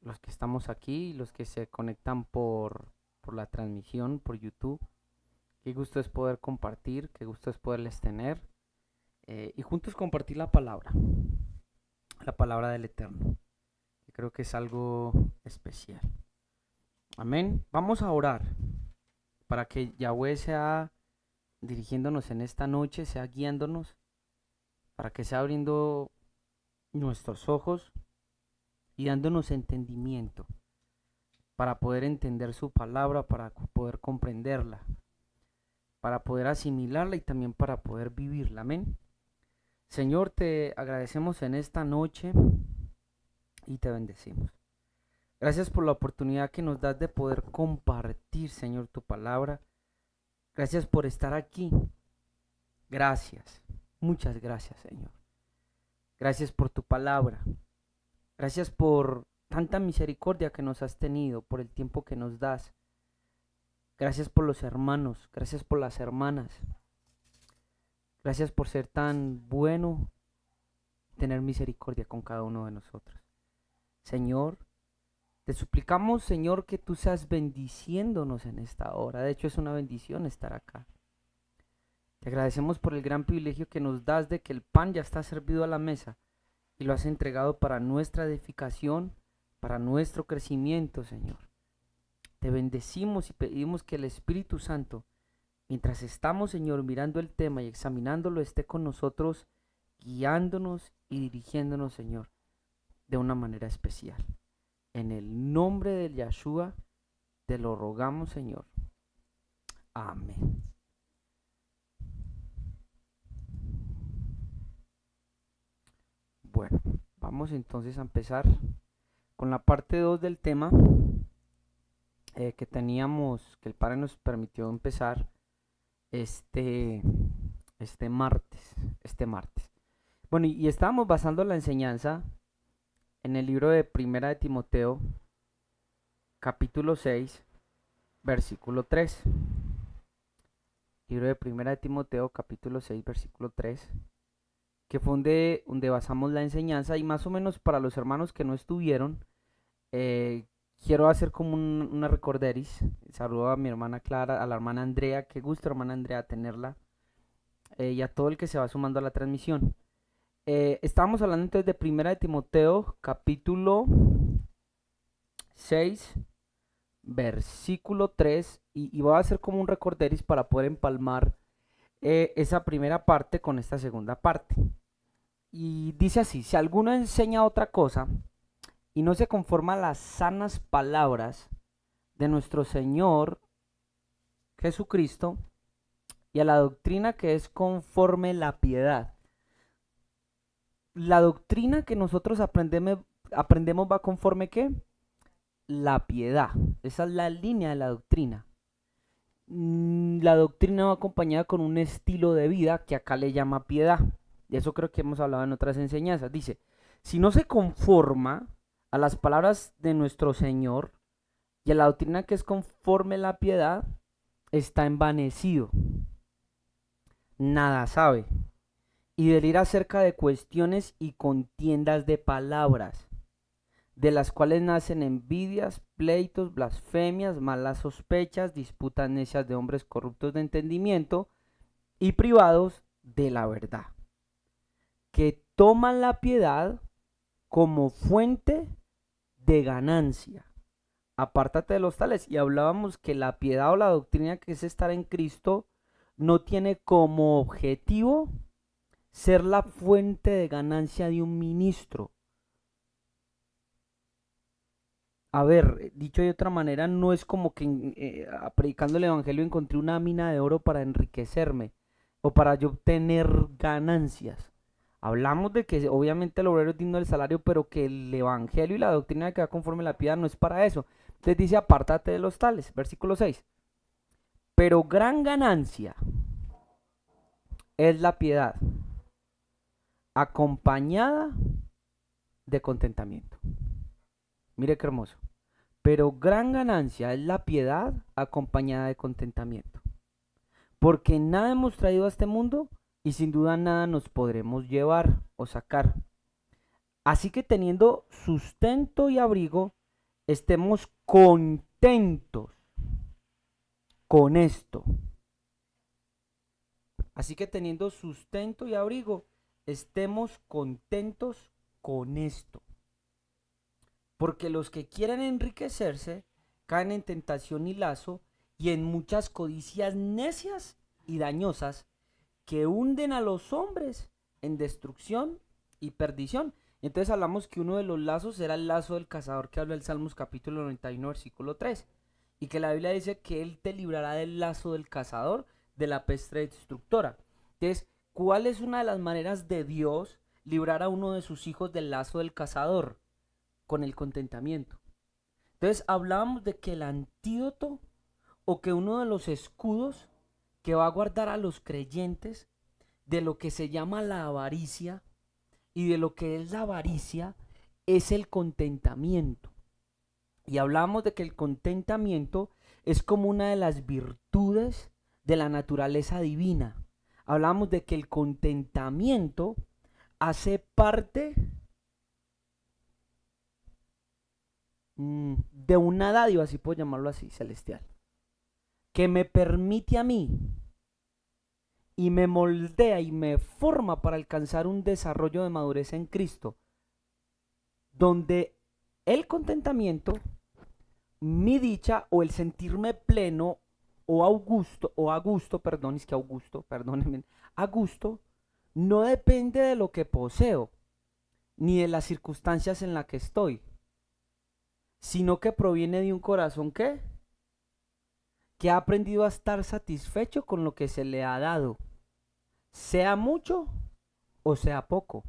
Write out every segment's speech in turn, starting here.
los que estamos aquí, los que se conectan por la transmisión, por YouTube. Qué gusto es poder compartir, qué gusto es poderles tener y juntos compartir la palabra del Eterno, que creo que es algo especial. Amén. Vamos a orar para que Yahweh sea dirigiéndonos en esta noche, sea guiándonos, para que sea abriendo nuestros ojos y dándonos entendimiento para poder entender su palabra, para poder comprenderla, para poder asimilarla y también para poder vivirla. Amén. Señor, te agradecemos en esta noche y te bendecimos. Gracias por la oportunidad que nos das de poder compartir, Señor, tu palabra. Gracias por estar aquí. Gracias. Muchas gracias, Señor. Gracias por tu palabra. Gracias por tanta misericordia que nos has tenido, por el tiempo que nos das. Gracias por los hermanos, gracias por las hermanas. Gracias por ser tan bueno, tener misericordia con cada uno de nosotros. Señor, te suplicamos, Señor, que tú seas bendiciéndonos en esta hora. De hecho, es una bendición estar acá. Te agradecemos por el gran privilegio que nos das de que el pan ya está servido a la mesa y lo has entregado para nuestra edificación, para nuestro crecimiento, Señor. Te bendecimos y pedimos que el Espíritu Santo, mientras estamos, Señor, mirando el tema y examinándolo, esté con nosotros, guiándonos y dirigiéndonos, Señor, de una manera especial. En el nombre de Yahshua, te lo rogamos, Señor. Amén. Bueno, vamos entonces a empezar con la parte 2 del tema que teníamos, que el Padre nos permitió empezar este, este martes, Bueno, y estábamos basando la enseñanza en el libro de Primera de Timoteo, capítulo 6, versículo 3. Libro de Primera de Timoteo, capítulo 6, versículo 3, que fue donde basamos la enseñanza, y más o menos para los hermanos que no estuvieron, quiero hacer como una recorderis. Saludo a mi hermana Clara, a la hermana Andrea, qué gusto hermana Andrea tenerla, y a todo el que se va sumando a la transmisión. Estábamos hablando entonces de Primera de Timoteo, capítulo 6, versículo 3, y voy a hacer como un recorderis para poder empalmar esa primera parte con esta segunda parte. Y dice así: si alguno enseña otra cosa y no se conforma a las sanas palabras de nuestro Señor Jesucristo y a la doctrina que es conforme la piedad. La doctrina que nosotros aprendemos va conforme ¿qué? La piedad. Esa es la línea de la doctrina. La doctrina va acompañada con un estilo de vida que acá le llama piedad. De eso creo que hemos hablado en otras enseñanzas. Dice, si no se conforma a las palabras de nuestro Señor y a la doctrina que es conforme la piedad, está envanecido, nada sabe, y delira acerca de cuestiones y contiendas de palabras, de las cuales nacen envidias, pleitos, blasfemias, malas sospechas, disputas necias de hombres corruptos de entendimiento y privados de la verdad, que toman la piedad como fuente de ganancia. Apártate de los tales. Y hablábamos que la piedad o la doctrina que es estar en Cristo no tiene como objetivo ser la fuente de ganancia de un ministro. A ver, dicho de otra manera, no es como que predicando el evangelio encontré una mina de oro para enriquecerme o para yo obtener ganancias. Hablamos de que obviamente el obrero es digno del salario, pero que el evangelio y la doctrina que va conforme a la piedad no es para eso. Entonces dice, apártate de los tales, versículo 6. Pero gran ganancia es la piedad, acompañada de contentamiento. Mire qué hermoso. Pero gran ganancia es la piedad acompañada de contentamiento. Porque nada hemos traído a este mundo y sin duda nada nos podremos llevar o sacar. Así que teniendo sustento y abrigo, estemos contentos con esto. Así que teniendo sustento y abrigo, estemos contentos con esto. Porque los que quieren enriquecerse caen en tentación y lazo y en muchas codicias necias y dañosas que hunden a los hombres en destrucción y perdición. Entonces hablamos que uno de los lazos era el lazo del cazador que habla el Salmos capítulo 91 versículo 3, y que la Biblia dice que él te librará del lazo del cazador, de la peste destructora. Entonces, ¿cuál es una de las maneras de Dios librar a uno de sus hijos del lazo del cazador? Con el contentamiento. Entonces hablábamos de que el antídoto, o que uno de los escudos que va a guardar a los creyentes de lo que se llama la avaricia y de lo que es la avaricia, es el contentamiento. Y hablamos de que el contentamiento es como una de las virtudes de la naturaleza divina. Hablamos de que el contentamiento hace parte de una dádiva, si puedo llamarlo así, celestial, que me permite a mí y me moldea y me forma para alcanzar un desarrollo de madurez en Cristo, donde el contentamiento, mi dicha o el sentirme pleno a gusto, no depende de lo que poseo, ni de las circunstancias en las que estoy, sino que proviene de un corazón que ha aprendido a estar satisfecho con lo que se le ha dado, sea mucho o sea poco.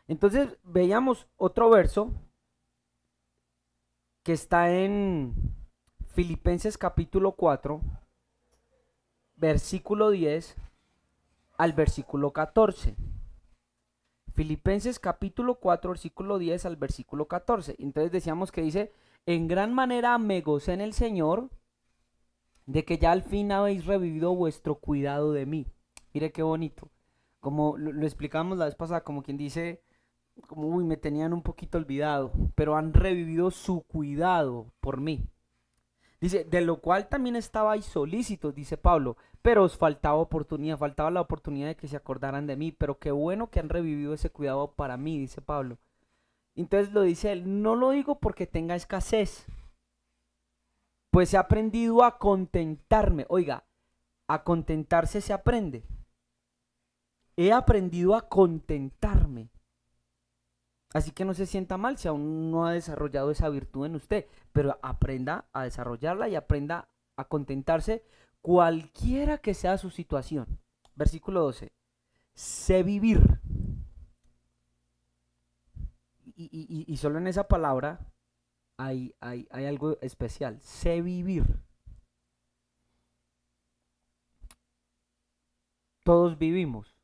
Entonces veíamos otro verso que está en Filipenses capítulo 4, versículo 10 al versículo 14. Filipenses capítulo 4, versículo 10 al versículo 14. Entonces decíamos que dice: en gran manera me gocé en el Señor de que ya al fin habéis revivido vuestro cuidado de mí. Mire qué bonito. Como lo explicamos la vez pasada, como quien dice, como uy, me tenían un poquito olvidado, pero han revivido su cuidado por mí. Dice, de lo cual también estabais solícitos, dice Pablo, pero os faltaba oportunidad, faltaba la oportunidad de que se acordaran de mí, pero qué bueno que han revivido ese cuidado para mí, dice Pablo. Entonces lo dice él, no lo digo porque tenga escasez, pues he aprendido a contentarme. Oiga, a contentarse se aprende. He aprendido a contentarme. Así que no se sienta mal si aún no ha desarrollado esa virtud en usted, pero aprenda a desarrollarla y aprenda a contentarse cualquiera que sea su situación. Versículo 12. Sé vivir. Y solo en esa palabra hay algo especial. Sé vivir. Todos vivimos,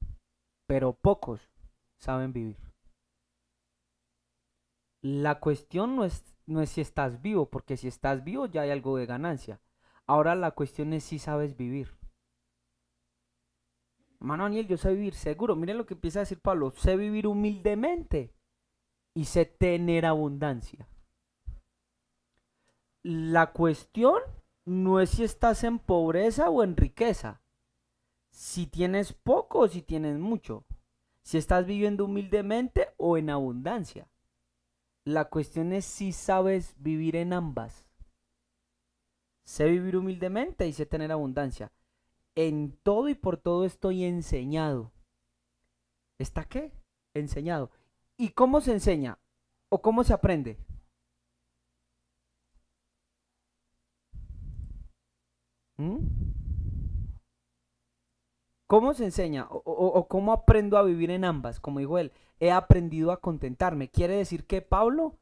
pero pocos saben vivir. La cuestión no es si estás vivo, porque si estás vivo ya hay algo de ganancia. Ahora la cuestión es si sabes vivir. Hermano Daniel, yo sé vivir seguro. Miren lo que empieza a decir Pablo. Sé vivir humildemente y sé tener abundancia. La cuestión no es si estás en pobreza o en riqueza. Si tienes poco o si tienes mucho. Si estás viviendo humildemente o en abundancia. La cuestión es si sabes vivir en ambas. Sé vivir humildemente y sé tener abundancia. En todo y por todo estoy enseñado. ¿Está qué? Enseñado. ¿Y cómo se enseña? ¿O cómo se aprende? ¿Mm? ¿Cómo se enseña? ¿O cómo aprendo a vivir en ambas? Como dijo él, he aprendido a contentarme. Quiere decir que Pablo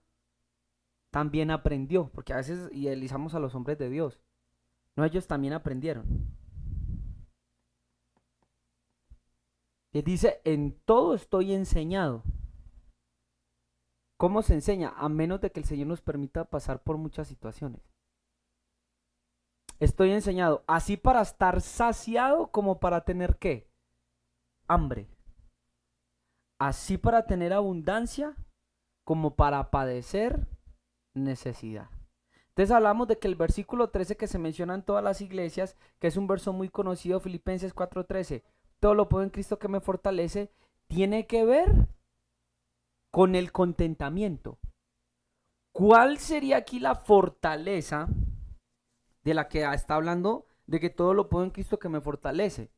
también aprendió, porque a veces idealizamos a los hombres de Dios. No, ellos también aprendieron. Y dice, en todo estoy enseñado. ¿Cómo se enseña? A menos de que el Señor nos permita pasar por muchas situaciones. Estoy enseñado así para estar saciado como para tener ¿qué? Hambre. Así para tener abundancia como para padecer necesidad. Entonces hablamos de que el versículo 13 que se menciona en todas las iglesias, que es un verso muy conocido, Filipenses 4:13, todo lo puedo en Cristo que me fortalece, tiene que ver con el contentamiento. ¿Cuál sería aquí la fortaleza de la que está hablando de que todo lo puedo en Cristo que me fortalece?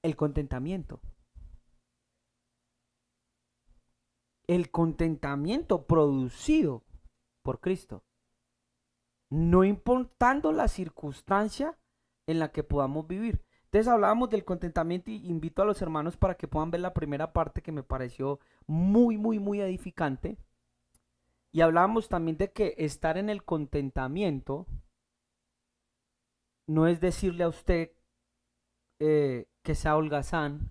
El contentamiento. El contentamiento producido por Cristo. No importando la circunstancia en la que podamos vivir. Entonces hablábamos del contentamiento y invito a los hermanos para que puedan ver la primera parte que me pareció muy edificante. Y hablábamos también de que estar en el contentamiento no es decirle a usted que sea holgazán,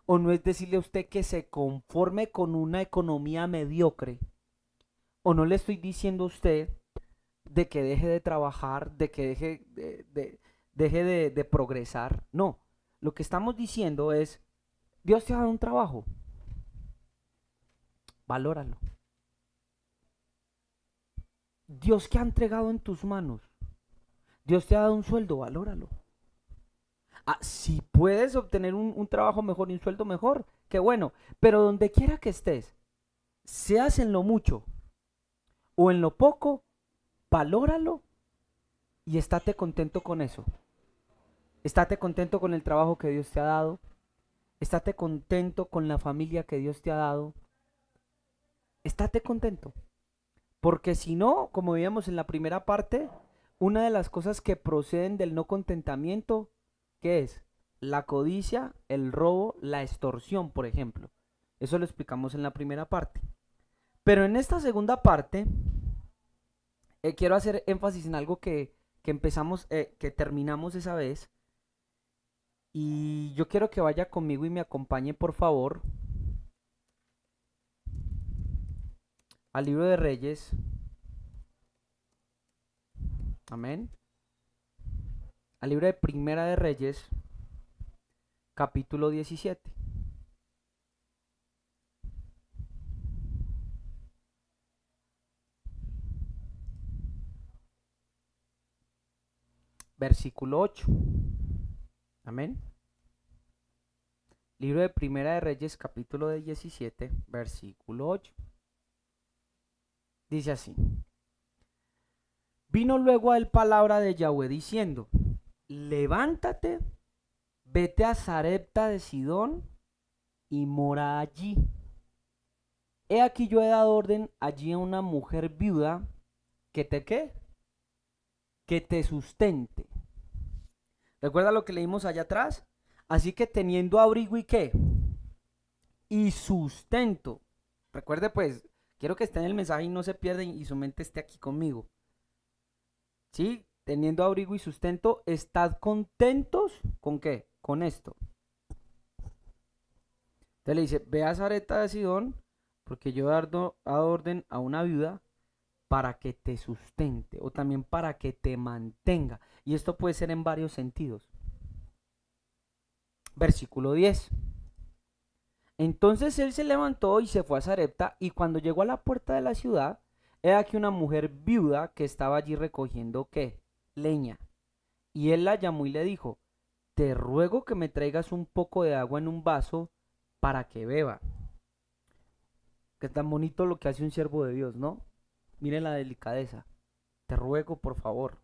o no es decirle a usted que se conforme con una economía mediocre, o no le estoy diciendo a usted de que deje de trabajar, de que deje de progresar. No, lo que estamos diciendo es, Dios te ha dado un trabajo, valóralo. Dios que ha entregado en tus manos, Dios te ha dado un sueldo, valóralo. Si puedes obtener un trabajo mejor y un sueldo mejor, qué bueno. Pero donde quiera que estés, seas en lo mucho o en lo poco, valóralo y estate contento con eso. Estate contento con el trabajo que Dios te ha dado. Estate contento con la familia que Dios te ha dado. Estate contento. Porque si no, como veíamos en la primera parte, una de las cosas que proceden del no contentamiento, ¿qué es? La codicia, el robo, la extorsión, por ejemplo. Eso lo explicamos en la primera parte. Pero en esta segunda parte, quiero hacer énfasis en algo que empezamos, que terminamos esa vez. Y yo quiero que vaya conmigo y me acompañe, por favor, al libro de Reyes. Amén. Al libro de Primera de Reyes, capítulo 17. Versículo 8. Amén. Libro de Primera de Reyes, capítulo 17, versículo 8. Dice así. Vino luego a él palabra de Yahweh diciendo, levántate, vete a Sarepta de Sidón y mora allí. He aquí yo he dado orden allí a una mujer viuda que te ¿qué? Que te sustente. ¿Recuerda lo que leímos allá atrás? Así que teniendo abrigo y qué? Y sustento. Recuerde pues, quiero que esté en el mensaje y no se pierda y su mente esté aquí conmigo. ¿Sí? Teniendo abrigo y sustento, ¿estad contentos con qué? Con esto. Entonces le dice, ve a Sarepta de Sidón, porque yo he dado orden a una viuda para que te sustente o también para que te mantenga. Y esto puede ser en varios sentidos. Versículo 10. Entonces él se levantó y se fue a Sarepta, y cuando llegó a la puerta de la ciudad, he aquí una mujer viuda que estaba allí recogiendo ¿qué? Leña. Y él la llamó y le dijo, te ruego que me traigas un poco de agua en un vaso para que beba. Qué tan bonito lo que hace un siervo de Dios, ¿no? Miren la delicadeza. Te ruego, por favor.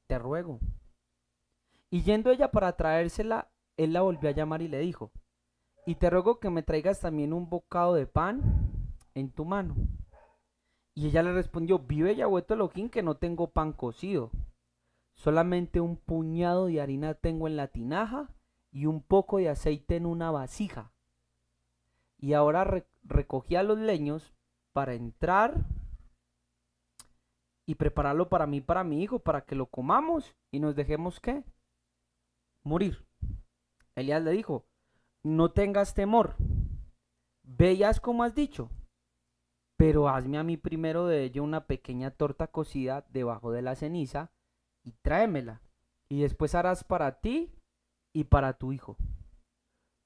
Te ruego. Y yendo ella para traérsela, él la volvió a llamar y le dijo, y te ruego que me traigas también un bocado de pan en tu mano. Y ella le respondió, vive Yahweh tu Elohim que no tengo pan cocido, solamente un puñado de harina tengo en la tinaja y un poco de aceite en una vasija. Y ahora recogía los leños para entrar y prepararlo para mí y para mi hijo, para que lo comamos y nos dejemos ¿qué? Morir. Elías le dijo, no tengas temor, veas como has dicho, pero hazme a mí primero de ello una pequeña torta cocida debajo de la ceniza y tráemela, y después harás para ti y para tu hijo.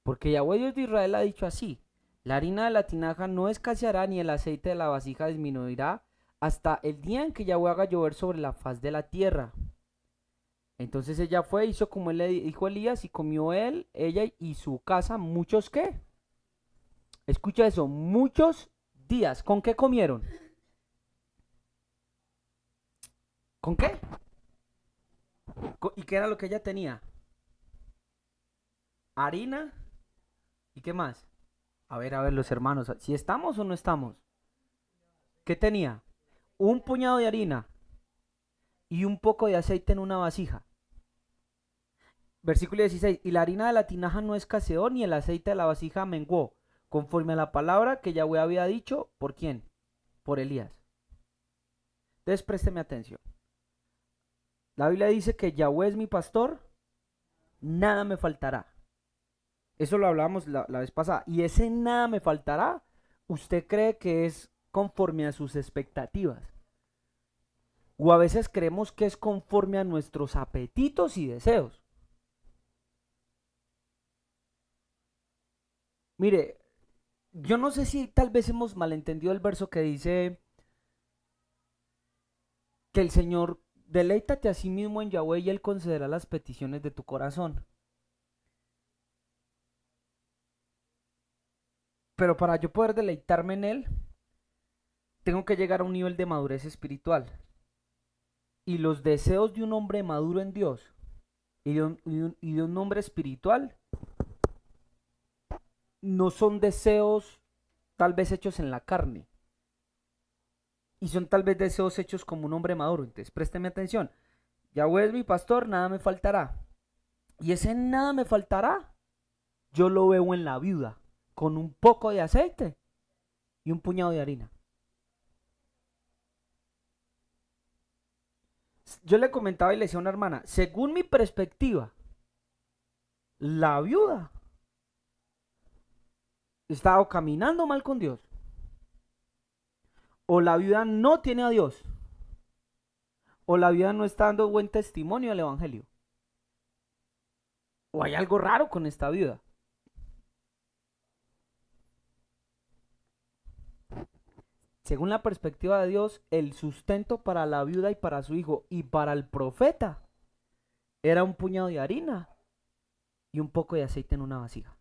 Porque Yahweh Dios de Israel ha dicho así, la harina de la tinaja no escaseará ni el aceite de la vasija disminuirá hasta el día en que Yahweh haga llover sobre la faz de la tierra. Entonces ella fue, hizo como él le dijo a Elías, y comió él, ella y su casa, muchos ¿qué? Escucha eso, muchos días. ¿Con qué comieron? ¿Con qué? ¿Y qué era lo que ella tenía? Harina. ¿Y qué más? A ver, los hermanos, ¿si estamos o no estamos? ¿Qué tenía? Un puñado de harina y un poco de aceite en una vasija. Versículo 16. Y la harina de la tinaja no escaseó, ni el aceite de la vasija menguó, conforme a la palabra que Yahweh había dicho. ¿Por quién? Por Elías. Entonces présteme atención. La Biblia dice que Yahweh es mi pastor, nada me faltará. Eso lo hablábamos la vez pasada. Y ese nada me faltará, ¿usted cree que es conforme a sus expectativas? O a veces creemos que es conforme a nuestros apetitos y deseos. Mire, yo no sé si tal vez hemos malentendido el verso que dice que el Señor deleítate a sí mismo en Yahweh y Él concederá las peticiones de tu corazón. Pero para yo poder deleitarme en Él, tengo que llegar a un nivel de madurez espiritual. Y los deseos de un hombre maduro en Dios y de un hombre espiritual no son deseos tal vez hechos en la carne. Y son tal vez deseos hechos como un hombre maduro. Entonces présteme atención. Yahweh es mi pastor, nada me faltará. Y ese nada me faltará, yo lo veo en la viuda, con un poco de aceite y un puñado de harina. Yo le comentaba y le decía a una hermana, según mi perspectiva, la viuda está caminando mal con Dios, o la viuda no tiene a Dios, o la viuda no está dando buen testimonio del evangelio, o hay algo raro con esta viuda. Según la perspectiva de Dios, el sustento para la viuda y para su hijo y para el profeta era un puñado de harina y un poco de aceite en una vasija.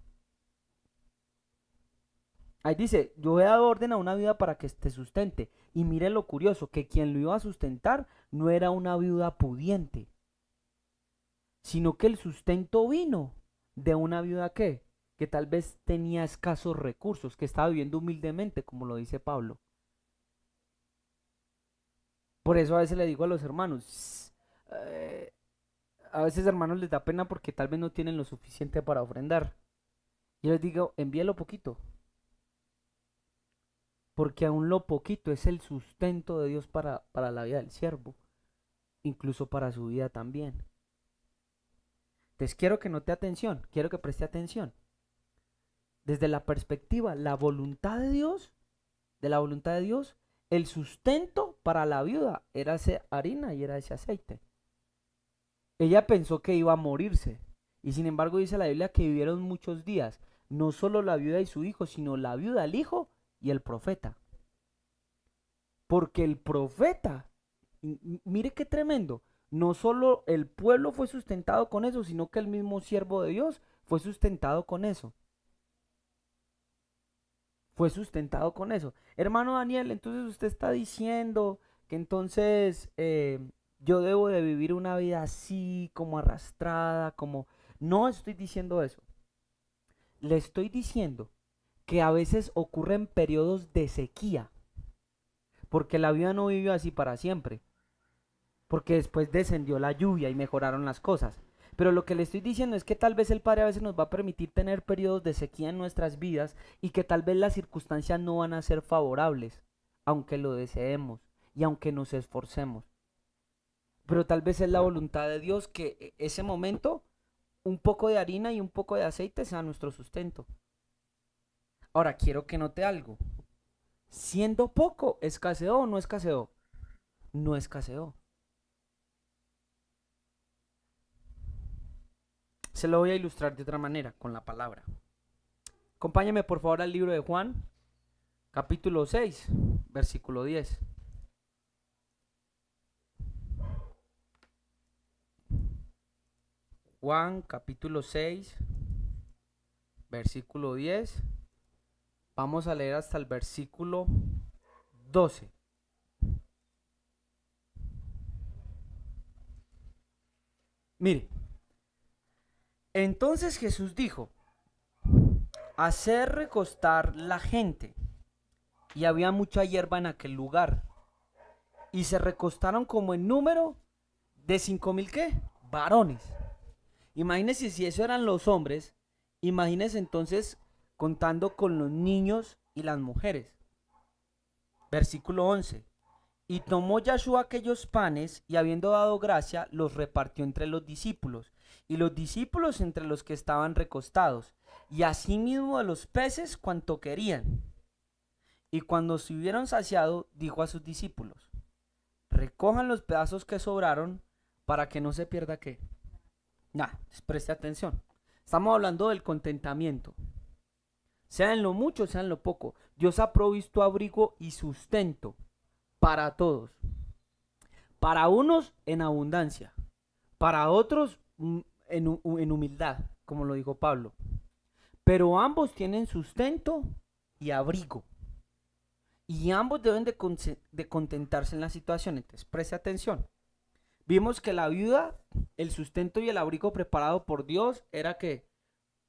Ahí dice, yo he dado orden a una viuda para que te sustente. Y mire lo curioso, que quien lo iba a sustentar no era una viuda pudiente, sino que el sustento vino de una viuda que tal vez tenía escasos recursos, que estaba viviendo humildemente, como lo dice Pablo. Por eso a veces le digo a los hermanos, a veces hermanos les da pena porque tal vez no tienen lo suficiente para ofrendar. Yo les digo, envíelo poquito, porque aún lo poquito es el sustento de Dios para la vida del siervo, incluso para su vida también. Entonces quiero que note atención, quiero que preste atención. Desde la perspectiva, la voluntad de Dios, el sustento para la viuda era esa harina y era ese aceite. Ella pensó que iba a morirse, y sin embargo dice la Biblia que vivieron muchos días, no solo la viuda y su hijo, sino la viuda, el hijo y el profeta. Porque el profeta, mire qué tremendo, no solo el pueblo fue sustentado con eso, sino que el mismo siervo de Dios fue sustentado con eso. Fue sustentado con eso. Hermano Daniel, entonces usted está diciendo que entonces yo debo de vivir una vida así, como arrastrada, como... No estoy diciendo eso. Le estoy diciendo que a veces ocurren periodos de sequía, porque la vida no vivió así para siempre, porque después descendió la lluvia y mejoraron las cosas. Pero lo que le estoy diciendo es que tal vez el Padre a veces nos va a permitir tener periodos de sequía en nuestras vidas y que tal vez las circunstancias no van a ser favorables, aunque lo deseemos y aunque nos esforcemos. Pero tal vez es la voluntad de Dios que ese momento un poco de harina y un poco de aceite sea nuestro sustento. Ahora quiero que note algo. Siendo poco, ¿escaseó o no escaseó? No escaseó. Se lo voy a ilustrar de otra manera, con la palabra. Acompáñame por favor al libro de Juan, capítulo 6, versículo 10. Juan capítulo 6, versículo 10. Vamos a leer hasta el versículo 12. Mire, entonces Jesús dijo: hacer recostar la gente. Y había mucha hierba en aquel lugar. Y se recostaron como en número de 5,000 ¿qué? Varones. Imagínense si eso eran los hombres. Imagínense entonces contando con los niños y las mujeres. Versículo 11. Y tomó Yahshua aquellos panes y habiendo dado gracia, los repartió entre los discípulos. Y los discípulos entre los que estaban recostados. Y asimismo de los peces cuanto querían. Y cuando se hubieron saciado, dijo a sus discípulos: recojan los pedazos que sobraron para que no se pierda qué. Nada, preste atención. Estamos hablando del contentamiento. Sea en lo mucho, sea en lo poco. Dios ha provisto abrigo y sustento para todos. Para unos en abundancia, para otros en humildad, como lo dijo Pablo. Pero ambos tienen sustento y abrigo. Y ambos deben de contentarse en la situación. Entonces, preste atención. Vimos que la viuda, el sustento y el abrigo preparado por Dios era que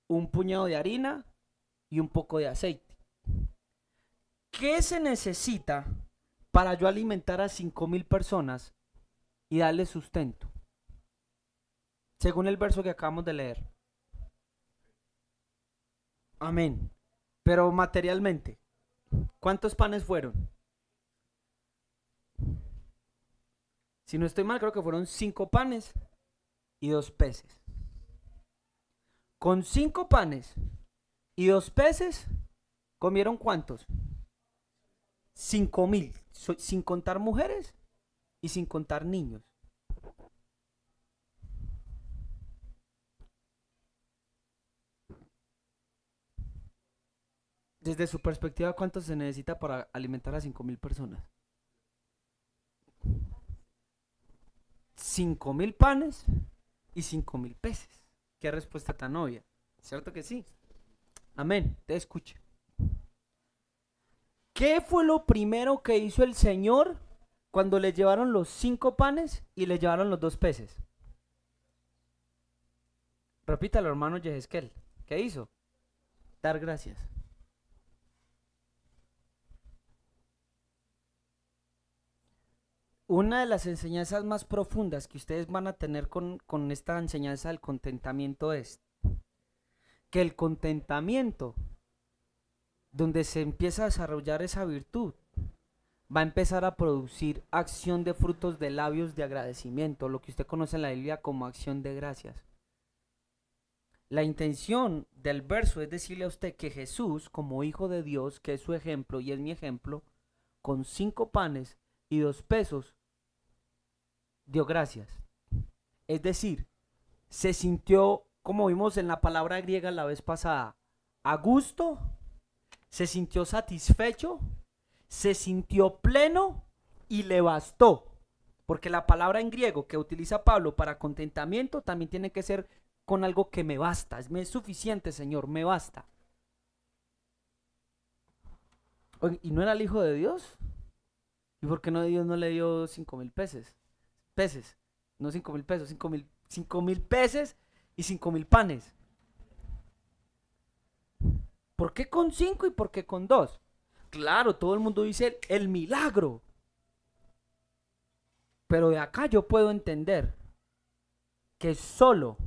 un puñado de harina y un poco de aceite. ¿Qué se necesita para yo alimentar a 5,000 personas y darles sustento? Según el verso que acabamos de leer. Amén. Pero materialmente, ¿cuántos panes fueron? Si no estoy mal, creo que fueron 5 panes y 2 peces. Con 5 panes y 2 peces, ¿comieron cuántos? 5,000, sin contar mujeres y sin contar niños. Desde su perspectiva, ¿cuánto se necesita para alimentar a 5,000 personas? 5,000 panes y 5,000 peces. Qué respuesta tan obvia. ¿Cierto que sí? Amén. Te escuche. ¿Qué fue lo primero que hizo el Señor cuando le llevaron los 5 panes y le llevaron los 2 peces? Repítalo, hermano Yehezkel. ¿Qué hizo? Dar gracias. Una de las enseñanzas más profundas que ustedes van a tener con esta enseñanza del contentamiento es que el contentamiento, donde se empieza a desarrollar esa virtud, va a empezar a producir acción de frutos de labios de agradecimiento, lo que usted conoce en la Biblia como acción de gracias. La intención del verso es decirle a usted que Jesús, como Hijo de Dios, que es su ejemplo y es mi ejemplo, con 5 panes y 2 pesos, dio gracias. Es decir, se sintió, como vimos en la palabra griega la vez pasada, a gusto, se sintió satisfecho, se sintió pleno y le bastó. Porque la palabra en griego que utiliza Pablo para contentamiento también tiene que ser con algo que me basta. Me es suficiente, Señor, me basta. ¿Y no era el Hijo de Dios? ¿Y por qué no Dios no le dio 5,000 peces? Peces, no 5,000 pesos, 5,000 peces y 5,000 panes. ¿Por qué con 5 y por qué con 2? Claro, todo el mundo dice el milagro. Pero de acá yo puedo entender que solo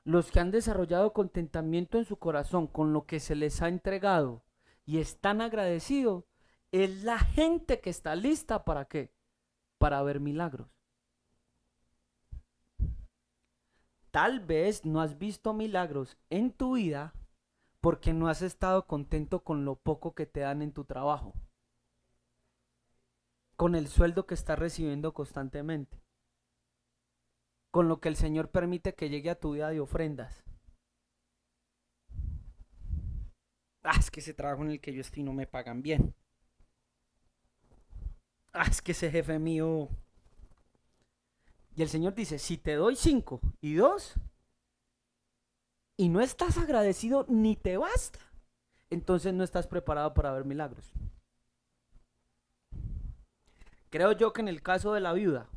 los que han desarrollado contentamiento en su corazón con lo que se les ha entregado y están agradecidos, es la gente que está lista ¿para qué? Para ver milagros. Tal vez no has visto milagros en tu vida porque no has estado contento con lo poco que te dan en tu trabajo, con el sueldo que estás recibiendo constantemente, con lo que el Señor permite que llegue a tu vida de ofrendas. Es que ese trabajo en el que yo estoy no me pagan bien. Es que ese jefe mío. Y el Señor dice, si te doy 5 y 2, y no estás agradecido ni te basta, entonces no estás preparado para ver milagros. Creo yo que en el caso de la viuda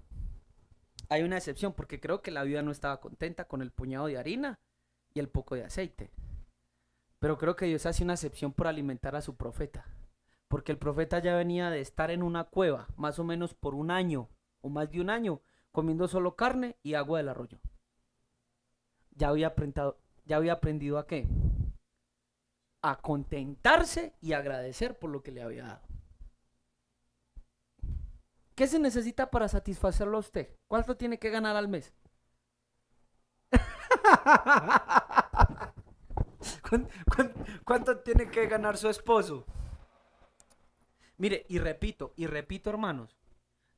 hay una excepción, porque creo que la viuda no estaba contenta con el puñado de harina y el poco de aceite. Pero creo que Dios hace una excepción por alimentar a su profeta. Porque el profeta ya venía de estar en una cueva, más o menos por un año, o más de un año, comiendo solo carne y agua del arroyo. Ya había aprendido a qué? A contentarse y agradecer por lo que le había dado. ¿Qué se necesita para satisfacerlo a usted? ¿Cuánto tiene que ganar al mes? ¿Cuánto tiene que ganar su esposo? Mire, y repito, hermanos,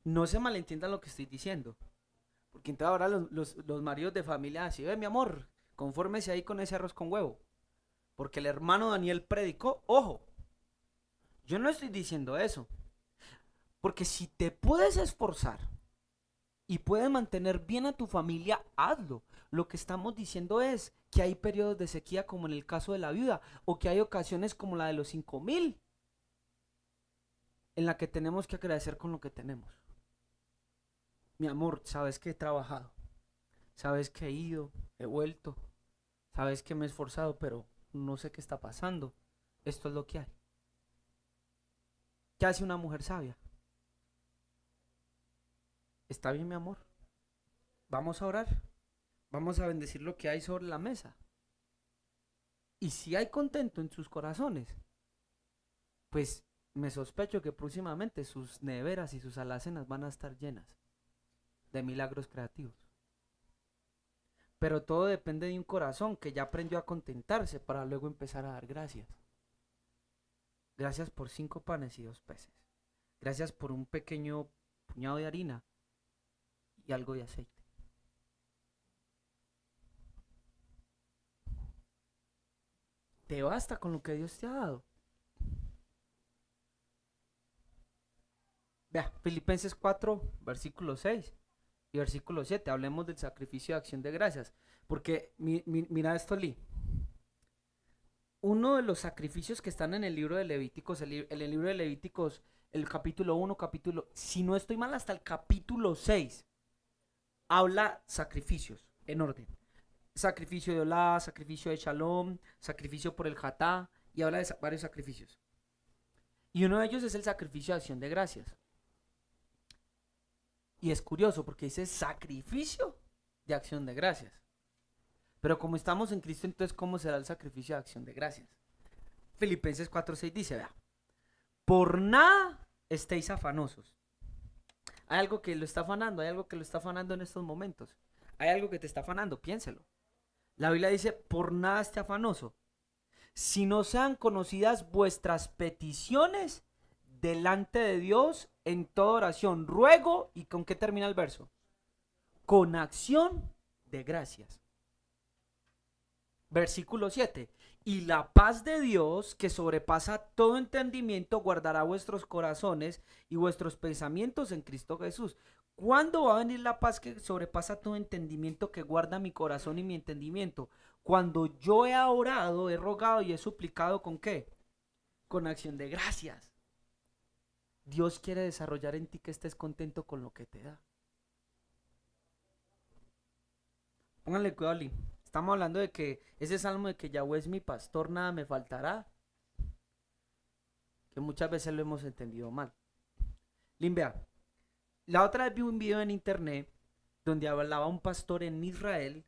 no se malentienda lo que estoy diciendo. Porque entonces ahora los maridos de familia así, mi amor, confórmese ahí con ese arroz con huevo. Porque el hermano Daniel predicó, ojo, yo no estoy diciendo eso. Porque si te puedes esforzar y puedes mantener bien a tu familia, hazlo. Lo que estamos diciendo es que hay periodos de sequía como en el caso de la viuda, o que hay ocasiones como la de los 5,000, en la que tenemos que agradecer con lo que tenemos. Mi amor, sabes que he trabajado, sabes que he ido, he vuelto, sabes que me he esforzado, pero no sé qué está pasando. Esto es lo que hay. ¿Qué hace una mujer sabia? Está bien, mi amor. Vamos a orar. Vamos a bendecir lo que hay sobre la mesa. Y si hay contento en sus corazones, pues me sospecho que próximamente sus neveras y sus alacenas van a estar llenas de milagros creativos. Pero todo depende de un corazón que ya aprendió a contentarse para luego empezar a dar gracias. Gracias por 5 panes y 2 peces. Gracias por un pequeño puñado de harina y algo de aceite. Te basta con lo que Dios te ha dado. Vea, Filipenses 4, versículo 6 y versículo 7. Hablemos del sacrificio de acción de gracias. Porque mira esto, Lee. Uno de los sacrificios que están en el libro de Levíticos, en el libro de Levíticos, el capítulo 1, si no estoy mal, hasta el capítulo 6, habla sacrificios en orden. Sacrificio de Olá, sacrificio de Shalom, sacrificio por el Jatá, y habla de varios sacrificios. Y uno de ellos es el sacrificio de acción de gracias. Y es curioso porque dice sacrificio de acción de gracias. Pero como estamos en Cristo, entonces, ¿cómo será el sacrificio de acción de gracias? Filipenses 4:6 dice, vea, por nada estéis afanosos. Hay algo que lo está afanando, hay algo que lo está afanando en estos momentos. Hay algo que te está afanando, piénselo. La Biblia dice, por nada esté afanoso, si no sean conocidas vuestras peticiones delante de Dios en toda oración, ruego, ¿y con qué termina el verso? Con acción de gracias. Versículo 7. Y la paz de Dios, que sobrepasa todo entendimiento, guardará vuestros corazones y vuestros pensamientos en Cristo Jesús. ¿Cuándo va a venir la paz que sobrepasa todo entendimiento, que guarda mi corazón y mi entendimiento? Cuando yo he orado, he rogado y he suplicado, ¿con qué? Con acción de gracias. Dios quiere desarrollar en ti que estés contento con lo que te da. Pónganle cuidado, Lee. Estamos hablando de que ese salmo de que Yahweh es mi pastor, nada me faltará, que muchas veces lo hemos entendido mal. Lin, vea, la otra vez vi un video en internet donde hablaba un pastor en Israel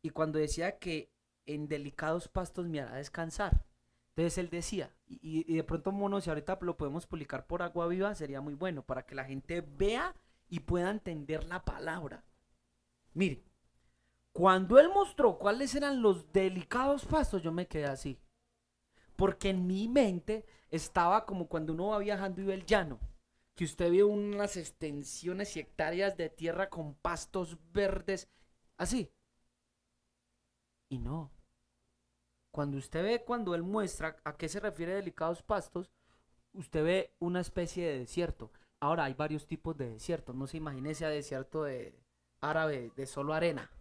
y cuando decía que en delicados pastos me hará descansar. Entonces él decía, y de pronto, mono, si ahorita lo podemos publicar por Agua Viva, sería muy bueno para que la gente vea y pueda entender la palabra. Mire, cuando él mostró cuáles eran los delicados pastos, yo me quedé así. Porque en mi mente estaba como cuando uno va viajando y ve el llano. Que usted ve unas extensiones y hectáreas de tierra con pastos verdes, así. Y no. Cuando él muestra a qué se refiere delicados pastos, usted ve una especie de desierto. Ahora hay varios tipos de desiertos. No se imagine ese desierto de árabe de solo arena.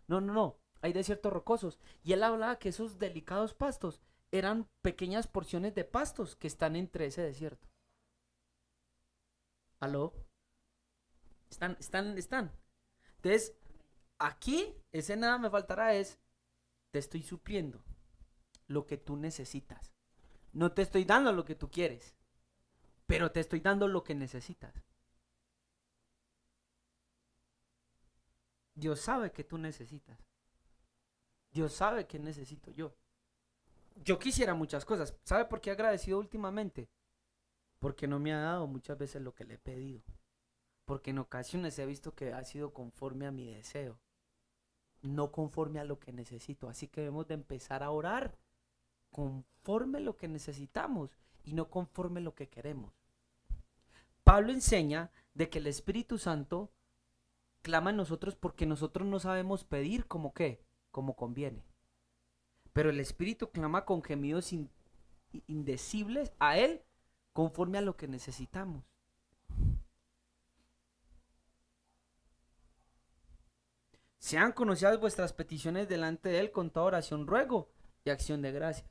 No, no, no. hay desiertos rocosos. Y él hablaba que esos delicados pastos eran pequeñas porciones de pastos que están entre ese desierto. ¿Aló? Están. Entonces, aquí, ese nada me faltará es, te estoy supliendo lo que tú necesitas. No te estoy dando lo que tú quieres, pero te estoy dando lo que necesitas. Dios sabe que tú necesitas. Dios sabe que necesito yo. Yo quisiera muchas cosas. ¿Sabe por qué he agradecido últimamente? Porque no me ha dado muchas veces lo que le he pedido. Porque en ocasiones he visto que ha sido conforme a mi deseo, no conforme a lo que necesito. Así que debemos de empezar a orar conforme a lo que necesitamos y no conforme a lo que queremos. Pablo enseña de que el Espíritu Santo clama en nosotros porque nosotros no sabemos pedir como qué, como conviene. Pero el Espíritu clama con gemidos indecibles a Él conforme a lo que necesitamos. Sean conocidas vuestras peticiones delante de Él con toda oración, ruego y acción de gracias.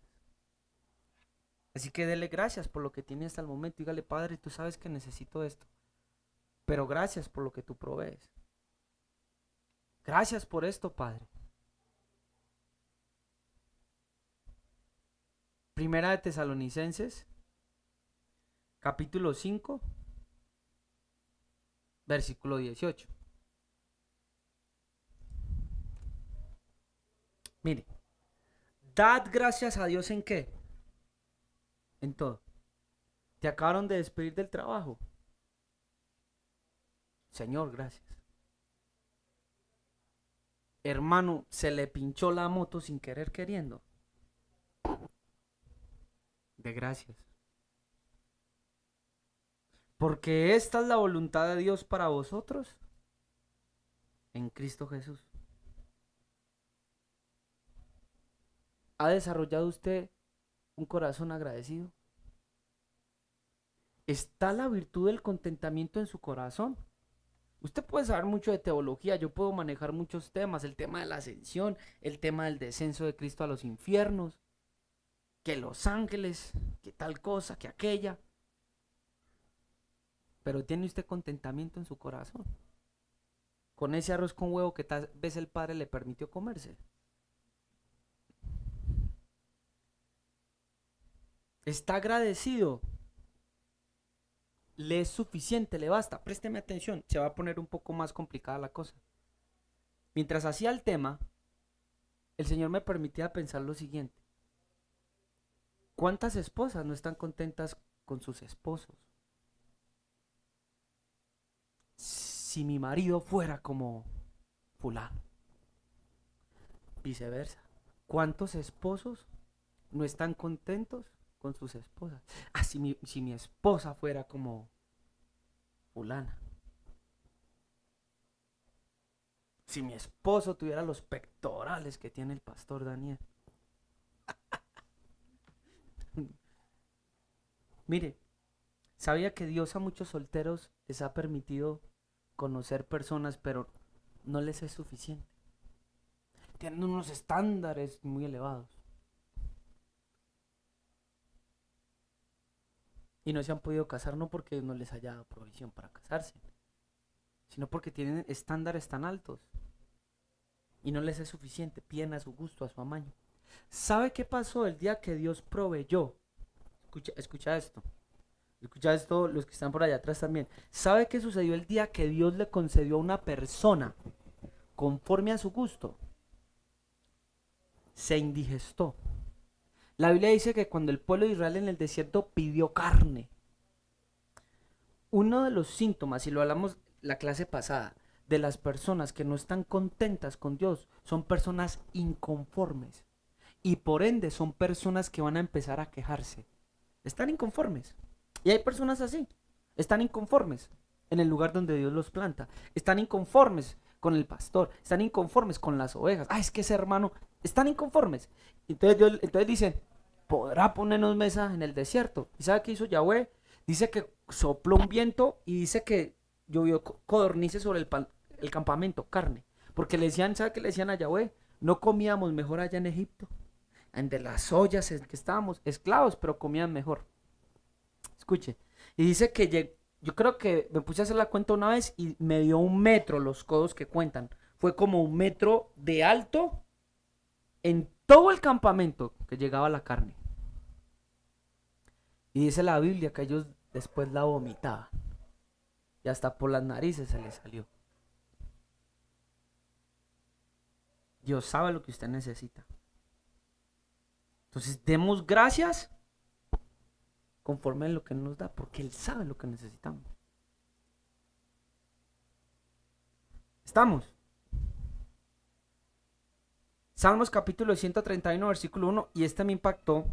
Así que dele gracias por lo que tiene hasta el momento. Dígale, Padre, tú sabes que necesito esto, pero gracias por lo que tú provees. Gracias por esto, Padre. Primera de Tesalonicenses, capítulo 5, versículo 18. Mire, dad gracias a Dios en qué, en todo. Te acabaron de despedir del trabajo. Señor, gracias. Hermano, se le pinchó la moto sin querer queriendo. De gracias. Porque esta es la voluntad de Dios para vosotros en Cristo Jesús. ¿Ha desarrollado usted un corazón agradecido? ¿Está la virtud del contentamiento en su corazón? Usted puede saber mucho de teología, yo puedo manejar muchos temas, el tema de la ascensión, el tema del descenso de Cristo a los infiernos, que los ángeles, que tal cosa, que aquella. Pero ¿tiene usted contentamiento en su corazón? Con ese arroz con huevo que tal vez el Padre le permitió comerse. ¿Está agradecido? ¿Le es suficiente? ¿Le basta? Présteme atención, se va a poner un poco más complicada la cosa. Mientras hacía el tema, el Señor me permitía pensar lo siguiente. ¿Cuántas esposas no están contentas con sus esposos? Si mi marido fuera como fulano. Viceversa. ¿Cuántos esposos no están contentos con sus esposas? Ah, si mi esposa fuera como fulana. Si mi esposo tuviera los pectorales que tiene el pastor Daniel. Mire, ¿sabía que Dios a muchos solteros les ha permitido conocer personas, pero no les es suficiente? Tienen unos estándares muy elevados. Y no se han podido casar no porque no les haya dado provisión para casarse, sino porque tienen estándares tan altos y no les es suficiente, piden a su gusto, a su amaño. ¿Sabe qué pasó el día que Dios proveyó? Escucha esto. Escucha esto los que están por allá atrás también. ¿Sabe qué sucedió el día que Dios le concedió a una persona conforme a su gusto? Se indigestó. La Biblia dice que cuando el pueblo de Israel en el desierto pidió carne, uno de los síntomas, y lo hablamos la clase pasada, de las personas que no están contentas con Dios, son personas inconformes. Y por ende son personas que van a empezar a quejarse. Están inconformes. Y hay personas así. Están inconformes en el lugar donde Dios los planta. Están inconformes con el pastor. Están inconformes con las ovejas. Ah, es que ese hermano. Están inconformes. Entonces dicen, ¿podrá ponernos mesa en el desierto? ¿Y sabe qué hizo Yahweh? Dice que sopló un viento y dice que llovió codornices sobre el campamento, carne. Porque le decían, ¿sabe qué le decían a Yahweh? ¿No comíamos mejor allá en Egipto? En de las ollas en que estábamos esclavos, pero comían mejor. Escuche. Y dice que yo creo que me puse a hacer la cuenta una vez y me dio 1 metro los codos que cuentan. Fue como 1 metro de alto en todo el campamento que llegaba la carne. Y dice la Biblia que ellos después la vomitaban. Y hasta por las narices se les salió. Dios sabe lo que usted necesita. Entonces demos gracias conforme a lo que nos da, porque Él sabe lo que necesitamos. ¿Estamos? Salmos capítulo 131, versículo 1, y este me impactó,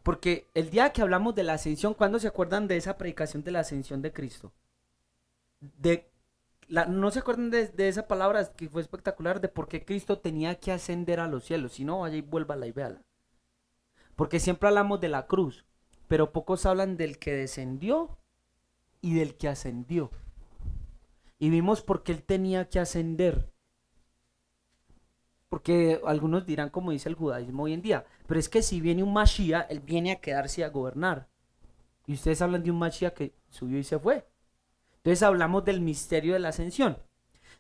porque el día que hablamos de la ascensión, ¿cuándo se acuerdan de esa predicación de la ascensión de Cristo? ¿No se acuerdan de esa palabra que fue espectacular, de por qué Cristo tenía que ascender a los cielos? Si no, vaya y vuélvala y véala. Porque siempre hablamos de la cruz, pero pocos hablan del que descendió y del que ascendió. Y vimos por qué Él tenía que ascender. Porque algunos dirán, como dice el judaísmo hoy en día, pero es que si viene un Mashiach, Él viene a quedarse a gobernar. Y ustedes hablan de un Mashiach que subió y se fue. Entonces hablamos del misterio de la ascensión.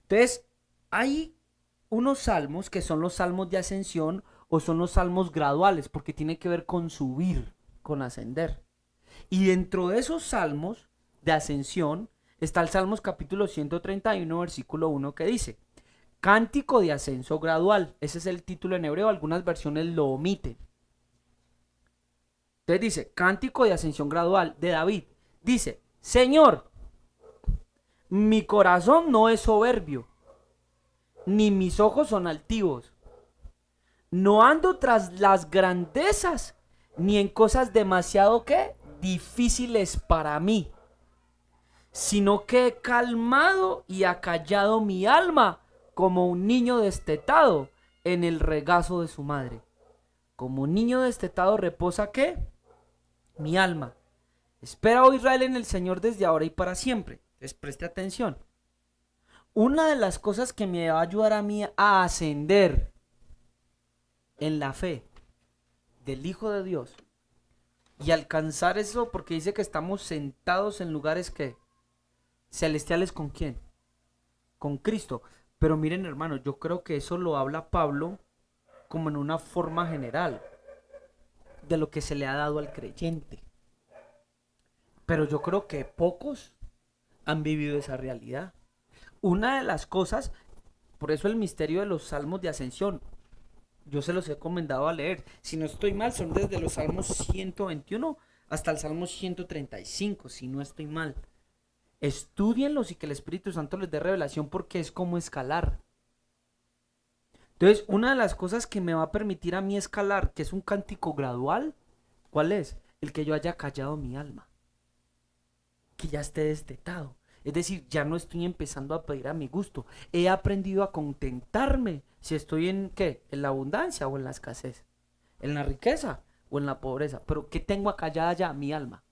Entonces, hay unos salmos que son los salmos de ascensión o son los salmos graduales, porque tiene que ver con subir, con ascender. Y dentro de esos salmos de ascensión está el Salmos capítulo 131, versículo 1, que dice: Cántico de ascenso gradual. Ese es el título en hebreo, algunas versiones lo omiten. Entonces dice, Cántico de ascensión gradual de David. Dice, Señor, mi corazón no es soberbio, ni mis ojos son altivos. No ando tras las grandezas, ni en cosas demasiado, ¿qué? Difíciles para mí. Sino que he calmado y acallado mi alma como un niño destetado en el regazo de su madre. Como un niño destetado reposa, ¿qué? Mi alma. Espera, oh Israel, en el Señor desde ahora y para siempre. Entonces preste atención. Una de las cosas que me va a ayudar a mí a ascender en la fe del Hijo de Dios y alcanzar eso, porque dice que estamos sentados en lugares que celestiales, ¿con quién? Con Cristo. Pero miren, hermanos, yo creo que eso lo habla Pablo como en una forma general de lo que se le ha dado al creyente. Pero yo creo que pocos han vivido esa realidad. Una de las cosas, por eso el misterio de los salmos de ascensión, yo se los he recomendado a leer. Si no estoy mal, son desde los salmos 121 hasta el salmo 135, si no estoy mal. Estúdienlos y que el Espíritu Santo les dé revelación, porque es como escalar. Entonces, una de las cosas que me va a permitir a mí escalar, que es un cántico gradual, ¿cuál es? El que yo haya callado mi alma, que ya esté destetado. Es decir, ya no estoy empezando a pedir a mi gusto. He aprendido a contentarme si estoy en ¿qué? En la abundancia o en la escasez, en la riqueza o en la pobreza. Pero ¿qué tengo acallada ya? Mi alma.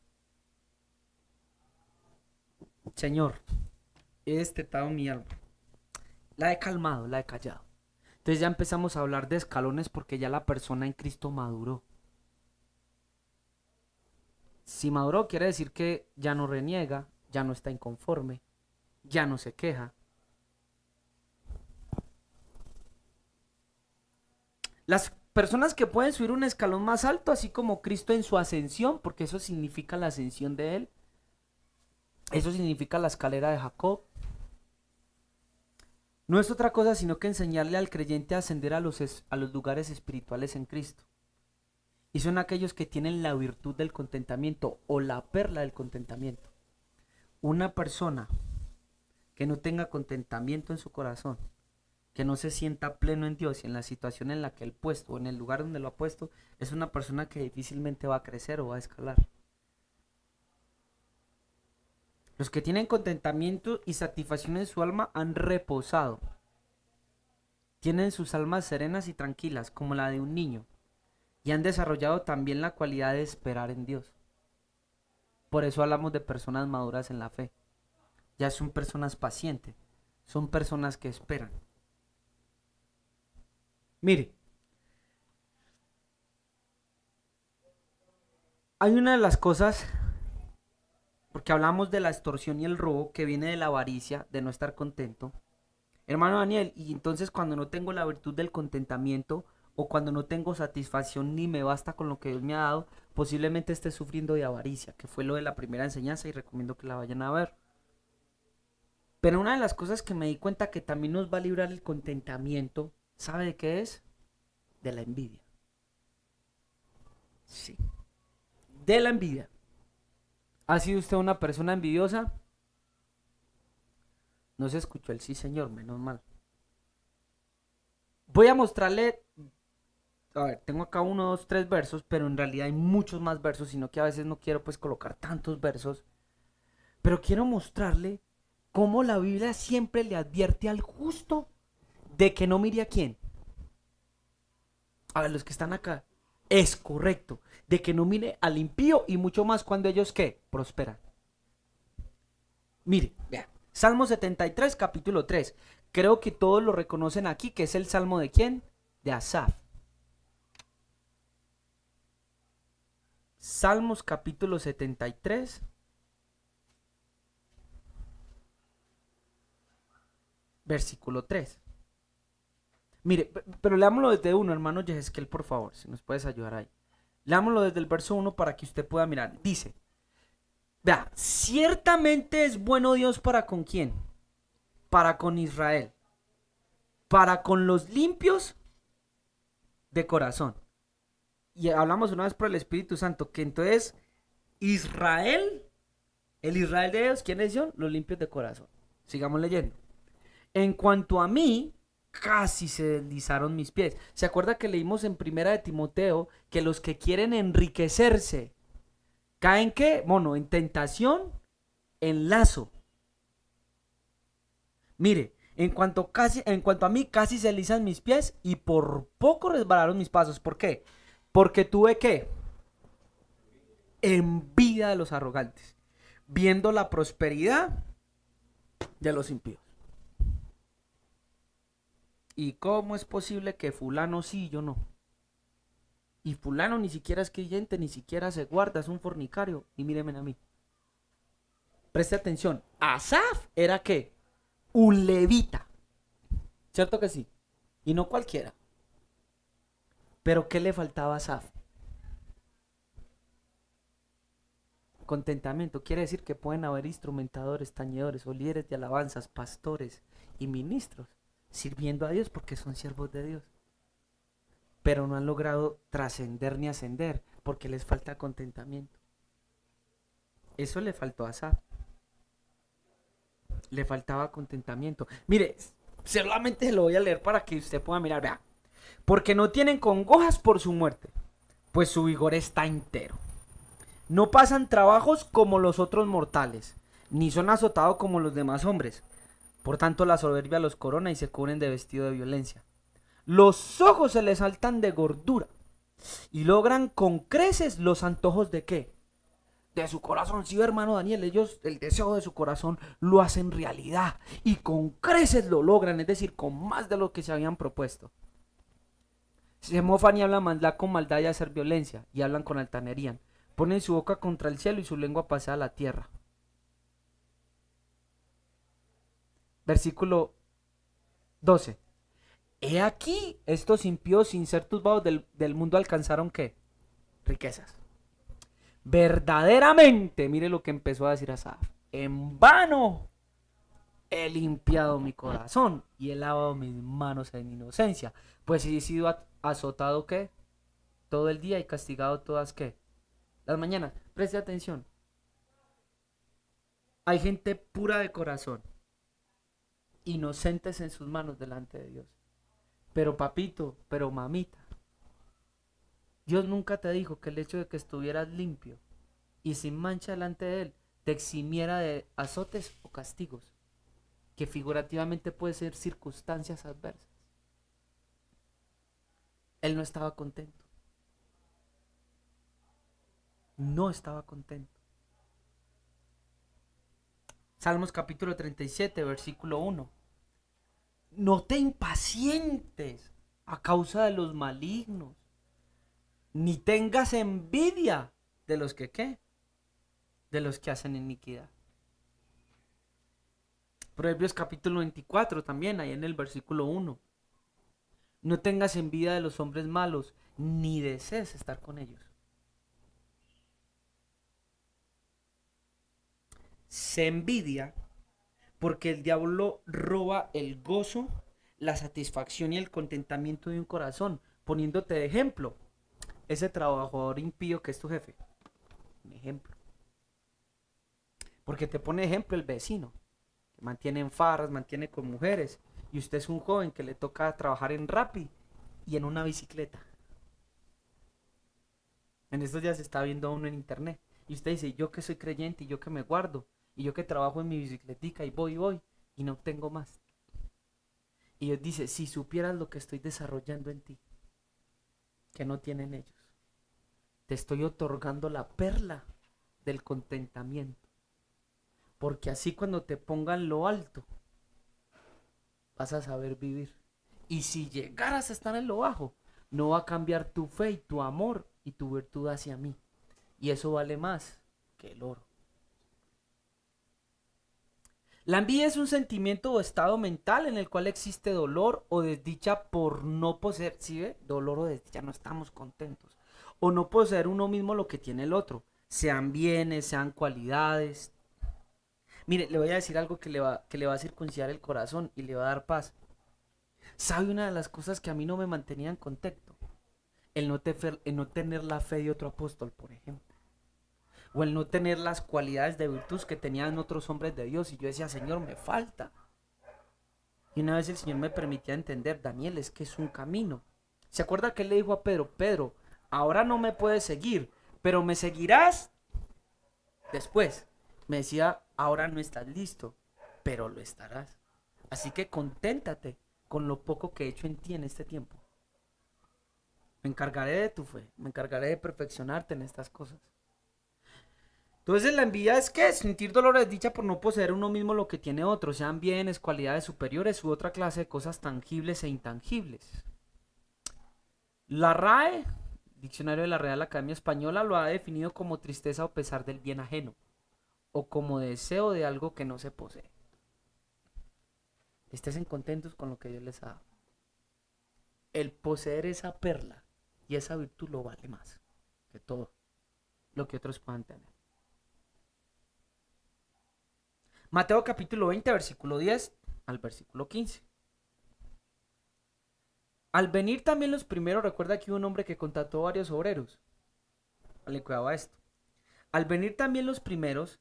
Señor, he destetado mi alma. La he calmado, la he callado. Entonces ya empezamos a hablar de escalones, porque ya la persona en Cristo maduró. Si maduró, quiere decir que ya no reniega, ya no está inconforme, ya no se queja. Las personas que pueden subir un escalón más alto, así como Cristo en su ascensión, porque eso significa la ascensión de Él, eso significa la escalera de Jacob, no es otra cosa sino que enseñarle al creyente a ascender a los lugares espirituales en Cristo. Y son aquellos que tienen la virtud del contentamiento o la perla del contentamiento. Una persona que no tenga contentamiento en su corazón, que no se sienta pleno en Dios y en la situación en la que Él puesto o en el lugar donde lo ha puesto, es una persona que difícilmente va a crecer o va a escalar. Los que tienen contentamiento y satisfacción en su alma han reposado. Tienen sus almas serenas y tranquilas, como la de un niño, y han desarrollado también la cualidad de esperar en Dios. Por eso hablamos de personas maduras en la fe. Ya son personas pacientes, son personas que esperan. Mire, hay una de las cosas, porque hablamos de la extorsión y el robo que viene de la avaricia, de no estar contento. Hermano Daniel, y entonces cuando no tengo la virtud del contentamiento o cuando no tengo satisfacción ni me basta con lo que Dios me ha dado, posiblemente esté sufriendo de avaricia, que fue lo de la primera enseñanza y recomiendo que la vayan a ver. Pero una de las cosas que me di cuenta que también nos va a librar el contentamiento, ¿sabe de qué es? De la envidia. Sí, de la envidia. ¿Ha sido usted una persona envidiosa? No se escuchó el sí, señor, menos mal. Voy a mostrarle, a ver, tengo acá uno, dos, tres versos, pero en realidad hay muchos más versos, sino que a veces no quiero pues colocar tantos versos. Pero quiero mostrarle cómo la Biblia siempre le advierte al justo de que no mire a quién. A ver, los que están acá. Es correcto. De que no mire al impío y mucho más cuando ellos, ¿qué? Prosperan. Mire, vean. Salmo 73, capítulo 3. Creo que todos lo reconocen aquí, que es el salmo de quién? De Asaf. Salmos capítulo 73, versículo 3. Mire, pero leámoslo desde uno, hermano Yehezkel, por favor, si nos puedes ayudar ahí. Leámoslo desde el verso 1 para que usted pueda mirar. Dice, vea, ciertamente es bueno Dios para con quién, para con Israel, para con los limpios de corazón. Y hablamos una vez por el Espíritu Santo, que entonces Israel, el Israel de Dios, ¿quiénes son? Los limpios de corazón. Sigamos leyendo. En cuanto a mí, casi se deslizaron mis pies. ¿Se acuerda que leímos en Primera de Timoteo que los que quieren enriquecerse caen qué? Bueno, en tentación, en lazo. Mire, en cuanto a mí, casi se deslizan mis pies y por poco resbalaron mis pasos. ¿Por qué? Porque tuve que envidia de los arrogantes, viendo la prosperidad de los impíos. ¿Y cómo es posible que fulano sí y yo no? Y fulano ni siquiera es creyente, ni siquiera se guarda, es un fornicario. Y mírenme a mí. Preste atención. Asaf era ¿qué? Un levita. ¿Cierto que sí? Y no cualquiera. Pero ¿qué le faltaba a Asaf? Contentamiento. Quiere decir que pueden haber instrumentadores, tañedores o líderes de alabanzas, pastores y ministros sirviendo a Dios porque son siervos de Dios. Pero no han logrado trascender ni ascender porque les falta contentamiento. Eso le faltó a Asaf. Le faltaba contentamiento. Mire, solamente lo voy a leer para que usted pueda mirar. Vea. Porque no tienen congojas por su muerte, pues su vigor está entero. No pasan trabajos como los otros mortales, ni son azotados como los demás hombres. Por tanto, la soberbia los corona y se cubren de vestido de violencia. Los ojos se les saltan de gordura y logran con creces los antojos de ¿qué? De su corazón. Sí, hermano Daniel, ellos el deseo de su corazón lo hacen realidad y con creces lo logran, es decir, con más de lo que se habían propuesto. Se mofan y hablan maldad con maldad y hacer violencia, y hablan con altanería. Ponen su boca contra el cielo y su lengua pasea a la tierra. Versículo 12. He aquí, estos impíos sin ser turbados del mundo alcanzaron ¿qué? Riquezas. Verdaderamente, mire lo que empezó a decir Asaf. En vano he limpiado mi corazón y he lavado mis manos en inocencia. Pues he sido azotado ¿qué? Todo el día y castigado todas ¿qué? Las mañanas. Preste atención. Hay gente pura de corazón, inocentes en sus manos delante de Dios. Pero papito, pero mamita, Dios nunca te dijo que el hecho de que estuvieras limpio y sin mancha delante de Él te eximiera de azotes o castigos, que figurativamente pueden ser circunstancias adversas. Él no estaba contento. No estaba contento. Salmos capítulo 37, versículo 1. No te impacientes a causa de los malignos. Ni tengas envidia de los que, ¿qué? De los que hacen iniquidad. Proverbios capítulo 24 también, ahí en el versículo 1. No tengas envidia de los hombres malos, ni desees estar con ellos. Se envidia porque el diablo roba el gozo, la satisfacción y el contentamiento de un corazón, poniéndote de ejemplo. Ese trabajador impío que es tu jefe. Un ejemplo. Porque te pone ejemplo el vecino, que mantiene en farras, mantiene con mujeres. Y usted es un joven que le toca trabajar en Rappi y en una bicicleta. En estos días se está viendo a uno en internet. Y usted dice, yo que soy creyente y yo que me guardo. Y yo que trabajo en mi bicicletica y voy. Y no tengo más. Y Dios dice, si supieras lo que estoy desarrollando en ti, que no tienen ellos. Te estoy otorgando la perla del contentamiento. Porque así cuando te pongan lo alto, vas a saber vivir. Y si llegaras a estar en lo bajo, no va a cambiar tu fe y tu amor y tu virtud hacia mí. Y eso vale más que el oro. La envidia es un sentimiento o estado mental en el cual existe dolor o desdicha por no poseer, ¿sí ve? Dolor o desdicha, no estamos contentos. O no poseer uno mismo lo que tiene el otro. Sean bienes, sean cualidades. Mire, le voy a decir algo que le va a circuncidar el corazón y le va a dar paz. ¿Sabe una de las cosas que a mí no me mantenían contento? El no tener la fe de otro apóstol, por ejemplo. O el no tener las cualidades de virtud que tenían otros hombres de Dios. Y yo decía, Señor, me falta. Y una vez el Señor me permitía entender, Daniel, es que es un camino. ¿Se acuerda que él le dijo a Pedro, Pedro, ahora no me puedes seguir, pero me seguirás después? Me decía, ahora no estás listo, pero lo estarás. Así que conténtate con lo poco que he hecho en ti en este tiempo. Me encargaré de tu fe, me encargaré de perfeccionarte en estas cosas. Entonces la envidia es que sentir dolor o desdicha por no poseer uno mismo lo que tiene otro, sean bienes, cualidades superiores u otra clase de cosas tangibles e intangibles. La RAE, Diccionario de la Real Academia Española, lo ha definido como tristeza o pesar del bien ajeno, o como deseo de algo que no se posee. Estén contentos con lo que Dios les ha dado. El poseer esa perla y esa virtud lo vale más que todo lo que otros puedan tener. Mateo capítulo 20, versículo 10 al versículo 15. Al venir también los primeros, recuerda que hubo un hombre que contrató varios obreros. Le cuidaba esto. Al venir también los primeros,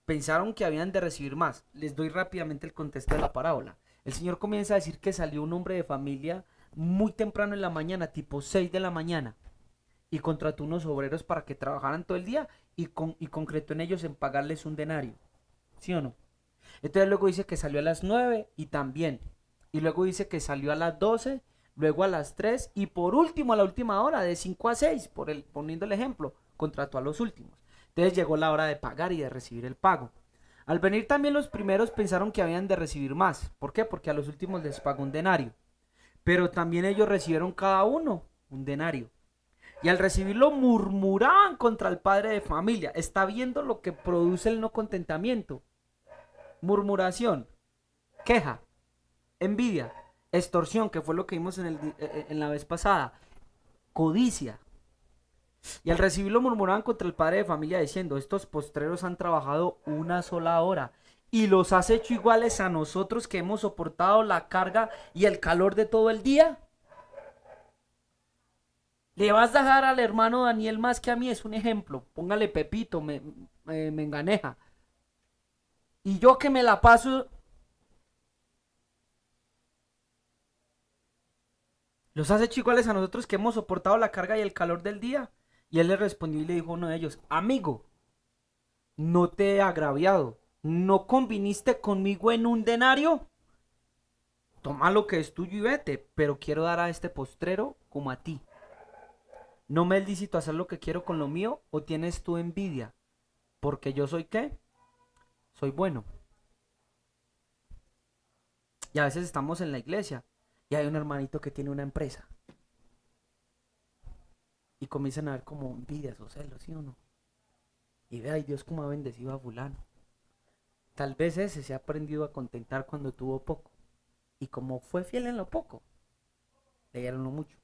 pensaron que habían de recibir más. Les doy rápidamente el contexto de la parábola. El Señor comienza a decir que salió un hombre de familia muy temprano en la mañana, tipo 6 de la mañana, y contrató unos obreros para que trabajaran todo el día y concretó en ellos en pagarles un denario. ¿Sí o no? Entonces luego dice que salió a las 9 y también. Y luego dice que salió a las 12, luego a las 3 y por último a la última hora, de 5 a 6, poniendo el ejemplo, contrató a los últimos. Entonces llegó la hora de pagar y de recibir el pago. Al venir también los primeros pensaron que habían de recibir más. ¿Por qué? Porque a los últimos les pagó un denario. Pero también ellos recibieron cada uno un denario. Y al recibirlo murmuraban contra el padre de familia. Está viendo lo que produce el no contentamiento. Murmuración, queja, envidia, extorsión, que fue lo que vimos en la vez pasada, codicia. Y al recibirlo murmuraban contra el padre de familia diciendo, estos postreros han trabajado una sola hora y los has hecho iguales a nosotros que hemos soportado la carga y el calor de todo el día. Le vas a dejar al hermano Daniel más que a mí, es un ejemplo. Póngale Pepito, me enganeja. Y yo que me la paso. ¿Los has hecho iguales a nosotros que hemos soportado la carga y el calor del día? Y él le respondió y le dijo a uno de ellos, amigo, no te he agraviado, ¿no conviniste conmigo en un denario? Toma lo que es tuyo y vete, pero quiero dar a este postrero como a ti. ¿No me es lícito hacer lo que quiero con lo mío o tienes tú envidia? Porque yo soy ¿qué? Soy bueno. Y a veces estamos en la iglesia Y hay un hermanito que tiene una empresa. Y comienzan a ver como envidias o celos, ¿sí o no? Y ve, ay Dios cómo ha bendecido a fulano. Tal vez ese se ha aprendido a contentar cuando tuvo poco. Y como fue fiel en lo poco, le dieron lo mucho.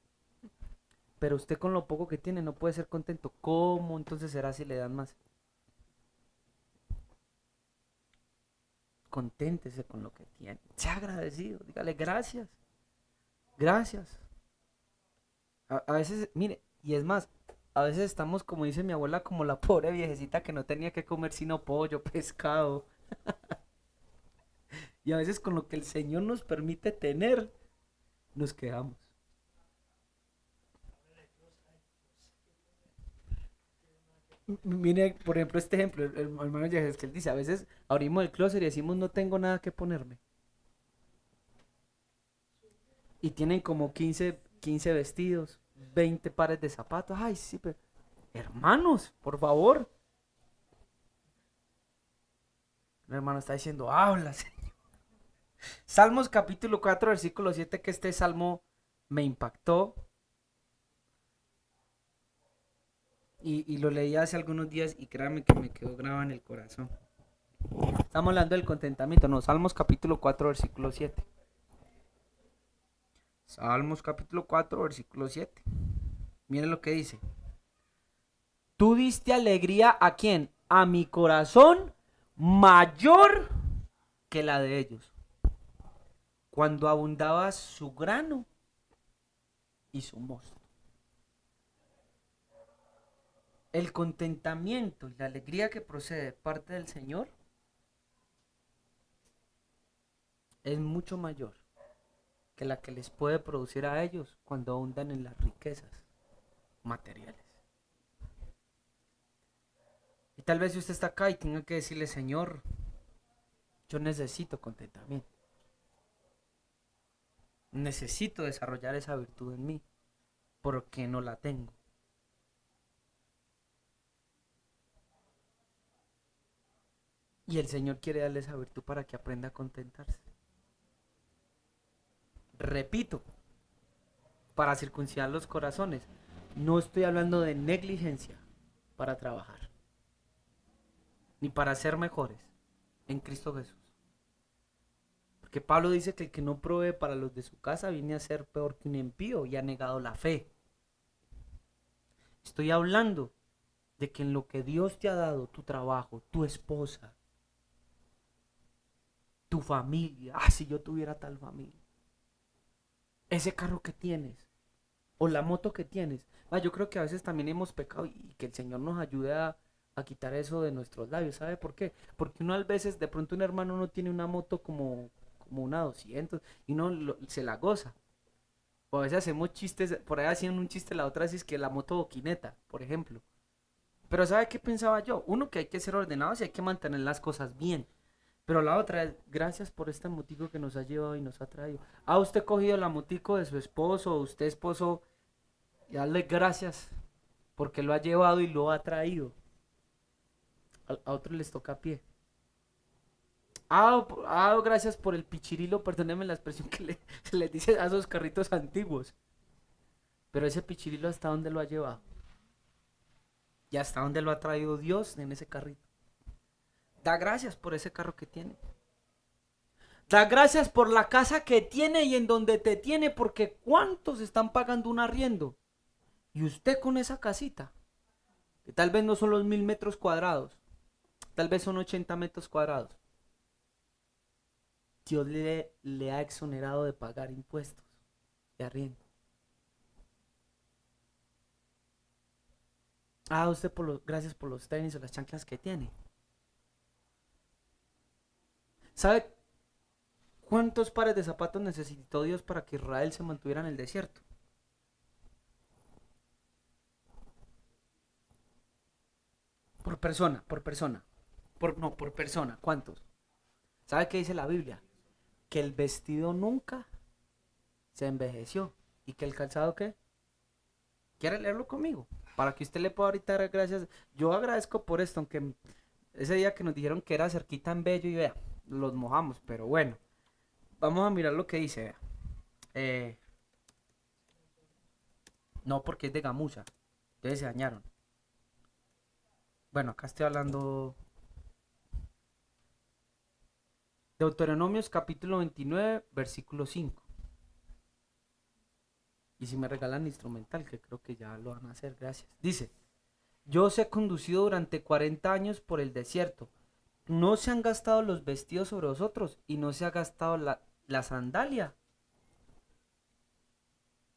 Pero usted con lo poco que tiene no puede ser contento. ¿Cómo entonces será si le dan más? Conténtese con lo que tiene. Sea agradecido. Dígale gracias. Gracias. A veces, mire, y es más, a veces estamos, como dice mi abuela, como la pobre viejecita que no tenía que comer sino pollo, pescado. Y a veces con lo que el Señor nos permite tener, nos quedamos. Mire, por ejemplo, este ejemplo, el hermano Yajes, que él dice, a veces abrimos el closet y decimos no tengo nada que ponerme. Y tienen como quince vestidos, 20 pares de zapatos. Ay, sí, pero hermanos, por favor. El hermano está diciendo, hablas. Salmos capítulo 4 versículo 7 que este salmo me impactó. Y lo leí hace algunos días y créanme que me quedó grabado en el corazón. Estamos hablando del contentamiento, no, Salmos capítulo 4 versículo 7. Salmos capítulo 4 versículo 7. Miren lo que dice. Tú diste alegría a quién? A mi corazón mayor que la de ellos. Cuando abundaba su grano y su mosto. El contentamiento y la alegría que procede de parte del Señor es mucho mayor que la que les puede producir a ellos cuando abundan en las riquezas materiales. Y tal vez si usted está acá y tenga que decirle, Señor, yo necesito contentamiento. Necesito desarrollar esa virtud en mí, porque no la tengo. Y el Señor quiere darle esa virtud para que aprenda a contentarse. Repito, para circuncidar los corazones, no estoy hablando de negligencia para trabajar, ni para ser mejores en Cristo Jesús. Porque Pablo dice que el que no provee para los de su casa viene a ser peor que un impío y ha negado la fe. Estoy hablando de que en lo que Dios te ha dado, tu trabajo, tu esposa, tu familia, si yo tuviera tal familia, ese carro que tienes, o la moto que tienes, yo creo que a veces también hemos pecado y que el Señor nos ayude a quitar eso de nuestros labios. ¿Sabe por qué? Porque uno a veces, de pronto un hermano no tiene una moto como una 200 y uno se la goza. O a veces hacemos chistes, por ahí hacían un chiste la otra vez, es que la moto boquineta, por ejemplo. Pero ¿sabe qué pensaba yo? Uno, que hay que ser ordenados y hay que mantener las cosas bien. Pero la otra es, gracias por este motico que nos ha llevado y nos ha traído. Usted cogido la motico de su esposo, o usted esposo, y darle gracias porque lo ha llevado y lo ha traído. A otros les toca a pie. Gracias por el pichirilo, perdónenme la expresión que se les dice a esos carritos antiguos. Pero ese pichirilo, ¿hasta dónde lo ha llevado? Y hasta dónde lo ha traído Dios en ese carrito. Da gracias por ese carro que tiene. Da gracias por la casa que tiene y en donde te tiene, porque ¿cuántos están pagando un arriendo? Y usted con esa casita, que tal vez no son los 1000 metros cuadrados, tal vez son 80 metros cuadrados. Dios le ha exonerado de pagar impuestos de arriendo. Usted gracias por los tenis o las chanclas que tiene. ¿Sabe cuántos pares de zapatos necesitó Dios para que Israel se mantuviera en el desierto? Por persona, por persona. No, por persona. ¿Cuántos? ¿Sabe qué dice la Biblia? Que el vestido nunca se envejeció. ¿Y que el calzado qué? ¿Quiere leerlo conmigo? Para que usted le pueda ahorita dar gracias. Yo agradezco por esto, aunque ese día que nos dijeron que era cerquita en Bello y vea, los mojamos, pero bueno. Vamos a mirar lo que dice, vea. Eh, no, porque es de gamuza. Entonces se dañaron. Bueno, acá estoy hablando. Deuteronomios capítulo 29, versículo 5. Y si me regalan instrumental, que creo que ya lo van a hacer, gracias. Dice, yo os he conducido durante 40 años por el desierto. No se han gastado los vestidos sobre vosotros y no se ha gastado la sandalia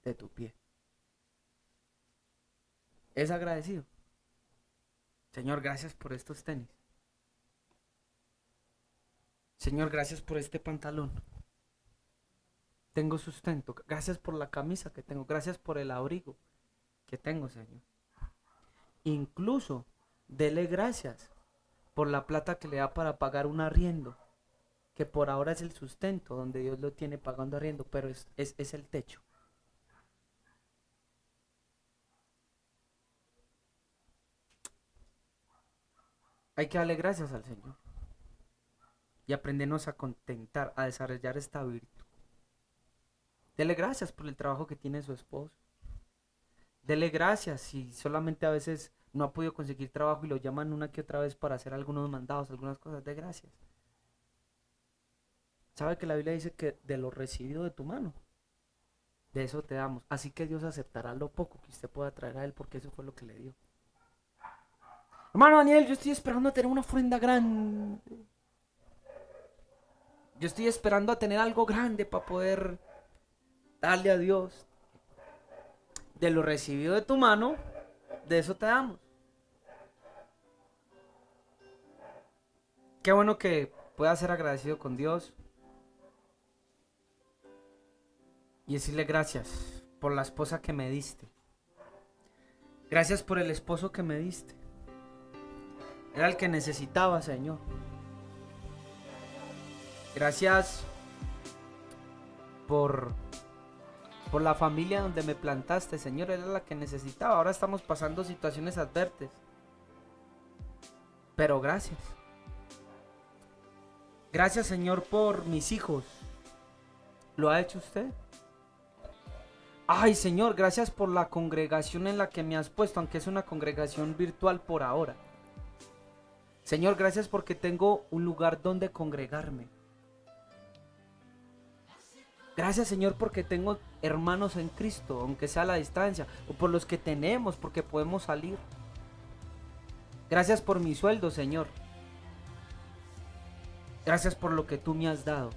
de tu pie. Es agradecido. Señor, gracias por estos tenis. Señor, gracias por este pantalón. Tengo sustento. Gracias por la camisa que tengo. Gracias por el abrigo que tengo, Señor. Incluso, dele gracias por la plata que le da para pagar un arriendo, que por ahora es el sustento, donde Dios lo tiene pagando arriendo, pero es el techo. Hay que darle gracias al Señor y aprendernos a contentar, a desarrollar esta virtud. Dele gracias por el trabajo que tiene su esposo. Dele gracias si solamente a veces no ha podido conseguir trabajo y lo llaman una que otra vez para hacer algunos mandados, algunas cosas. De gracias. Sabe que la Biblia dice que de lo recibido de tu mano, de eso te damos. Así que Dios aceptará lo poco que usted pueda traer a Él, porque eso fue lo que le dio. Hermano Daniel, yo estoy esperando a tener una ofrenda grande. Yo estoy esperando a tener algo grande para poder darle a Dios. De lo recibido de tu mano, de eso te damos. Qué bueno que puedas ser agradecido con Dios y decirle gracias por la esposa que me diste. Gracias por el esposo que me diste. Era el que necesitaba, Señor. Gracias por la familia donde me plantaste, Señor. Era la que necesitaba. Ahora estamos pasando situaciones adversas, pero gracias. Gracias, Señor, por mis hijos. ¿Lo ha hecho usted? Ay, Señor, gracias por la congregación en la que me has puesto, aunque es una congregación virtual por ahora. Señor, gracias porque tengo un lugar donde congregarme. Gracias, Señor, porque tengo hermanos en Cristo, aunque sea a la distancia, o por los que tenemos, porque podemos salir. Gracias por mi sueldo, Señor. Gracias por lo que tú me has dado.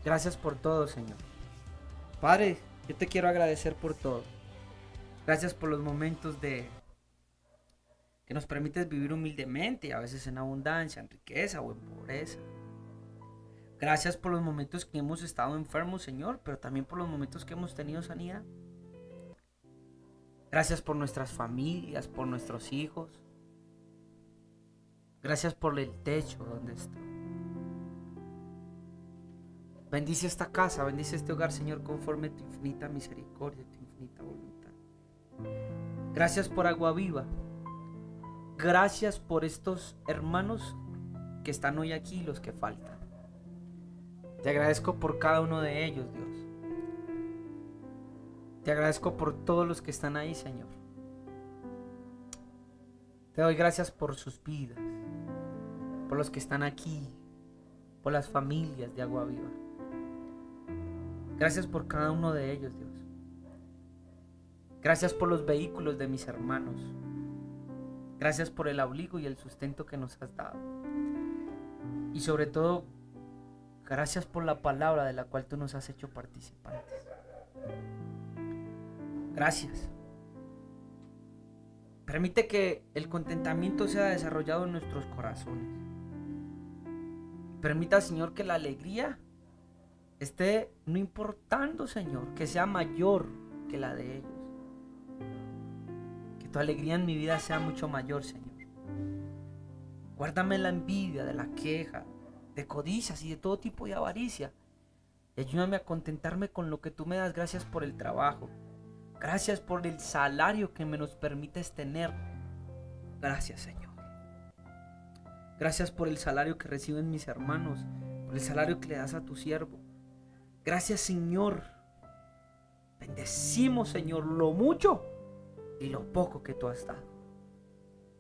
Gracias por todo, Señor. Padre, yo te quiero agradecer por todo. Gracias por los momentos de que nos permites vivir humildemente, a veces en abundancia, en riqueza o en pobreza. Gracias por los momentos que hemos estado enfermos, Señor, pero también por los momentos que hemos tenido sanidad. Gracias por nuestras familias, por nuestros hijos. Gracias por el techo donde estoy. Bendice esta casa, bendice este hogar, Señor, conforme a tu infinita misericordia, tu infinita voluntad. Gracias por Agua Viva. Gracias por estos hermanos que están hoy aquí y los que faltan. Te agradezco por cada uno de ellos, Dios. Te agradezco por todos los que están ahí, Señor. Te doy gracias por sus vidas, por los que están aquí, por las familias de Agua Viva. Gracias por cada uno de ellos, Dios. Gracias por los vehículos de mis hermanos. Gracias por el abrigo y el sustento que nos has dado. Y sobre todo, gracias por la palabra de la cual tú nos has hecho participantes. Gracias. Permite que el contentamiento sea desarrollado en nuestros corazones. Permita, Señor, que la alegría esté no importando, Señor, que sea mayor que la de ellos. Que tu alegría en mi vida sea mucho mayor, Señor. Guárdame la envidia, de la queja, de codicias y de todo tipo de avaricia. Y ayúdame a contentarme con lo que tú me das. Gracias por el trabajo. Gracias por el salario que me nos permites tener. Gracias, Señor. Gracias por el salario que reciben mis hermanos, por el salario que le das a tu siervo. Gracias, Señor. Bendecimos, Señor, lo mucho y lo poco que tú has dado.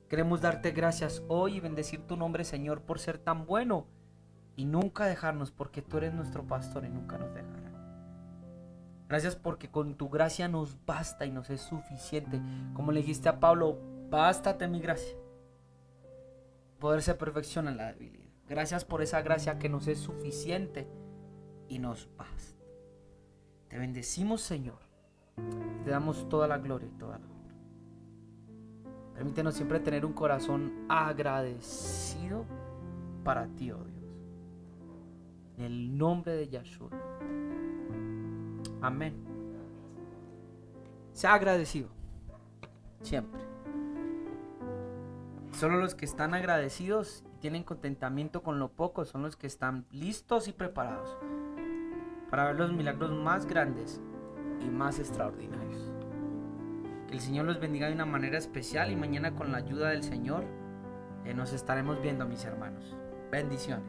Queremos darte gracias hoy y bendecir tu nombre, Señor, por ser tan bueno y nunca dejarnos, porque tú eres nuestro pastor y nunca nos dejarás. Gracias porque con tu gracia nos basta y nos es suficiente. Como le dijiste a Pablo, bástate mi gracia. Poder se perfecciona en la debilidad. Gracias por esa gracia que nos es suficiente y nos basta. Te bendecimos, Señor. Te damos toda la gloria y toda la honra. Permítenos siempre tener un corazón agradecido para ti, oh Dios. En el nombre de Yahshua. Amén. Sea agradecido. Siempre. Solo los que están agradecidos y tienen contentamiento con lo poco son los que están listos y preparados para ver los milagros más grandes y más extraordinarios. Que el Señor los bendiga de una manera especial y mañana con la ayuda del Señor nos estaremos viendo, mis hermanos. Bendiciones.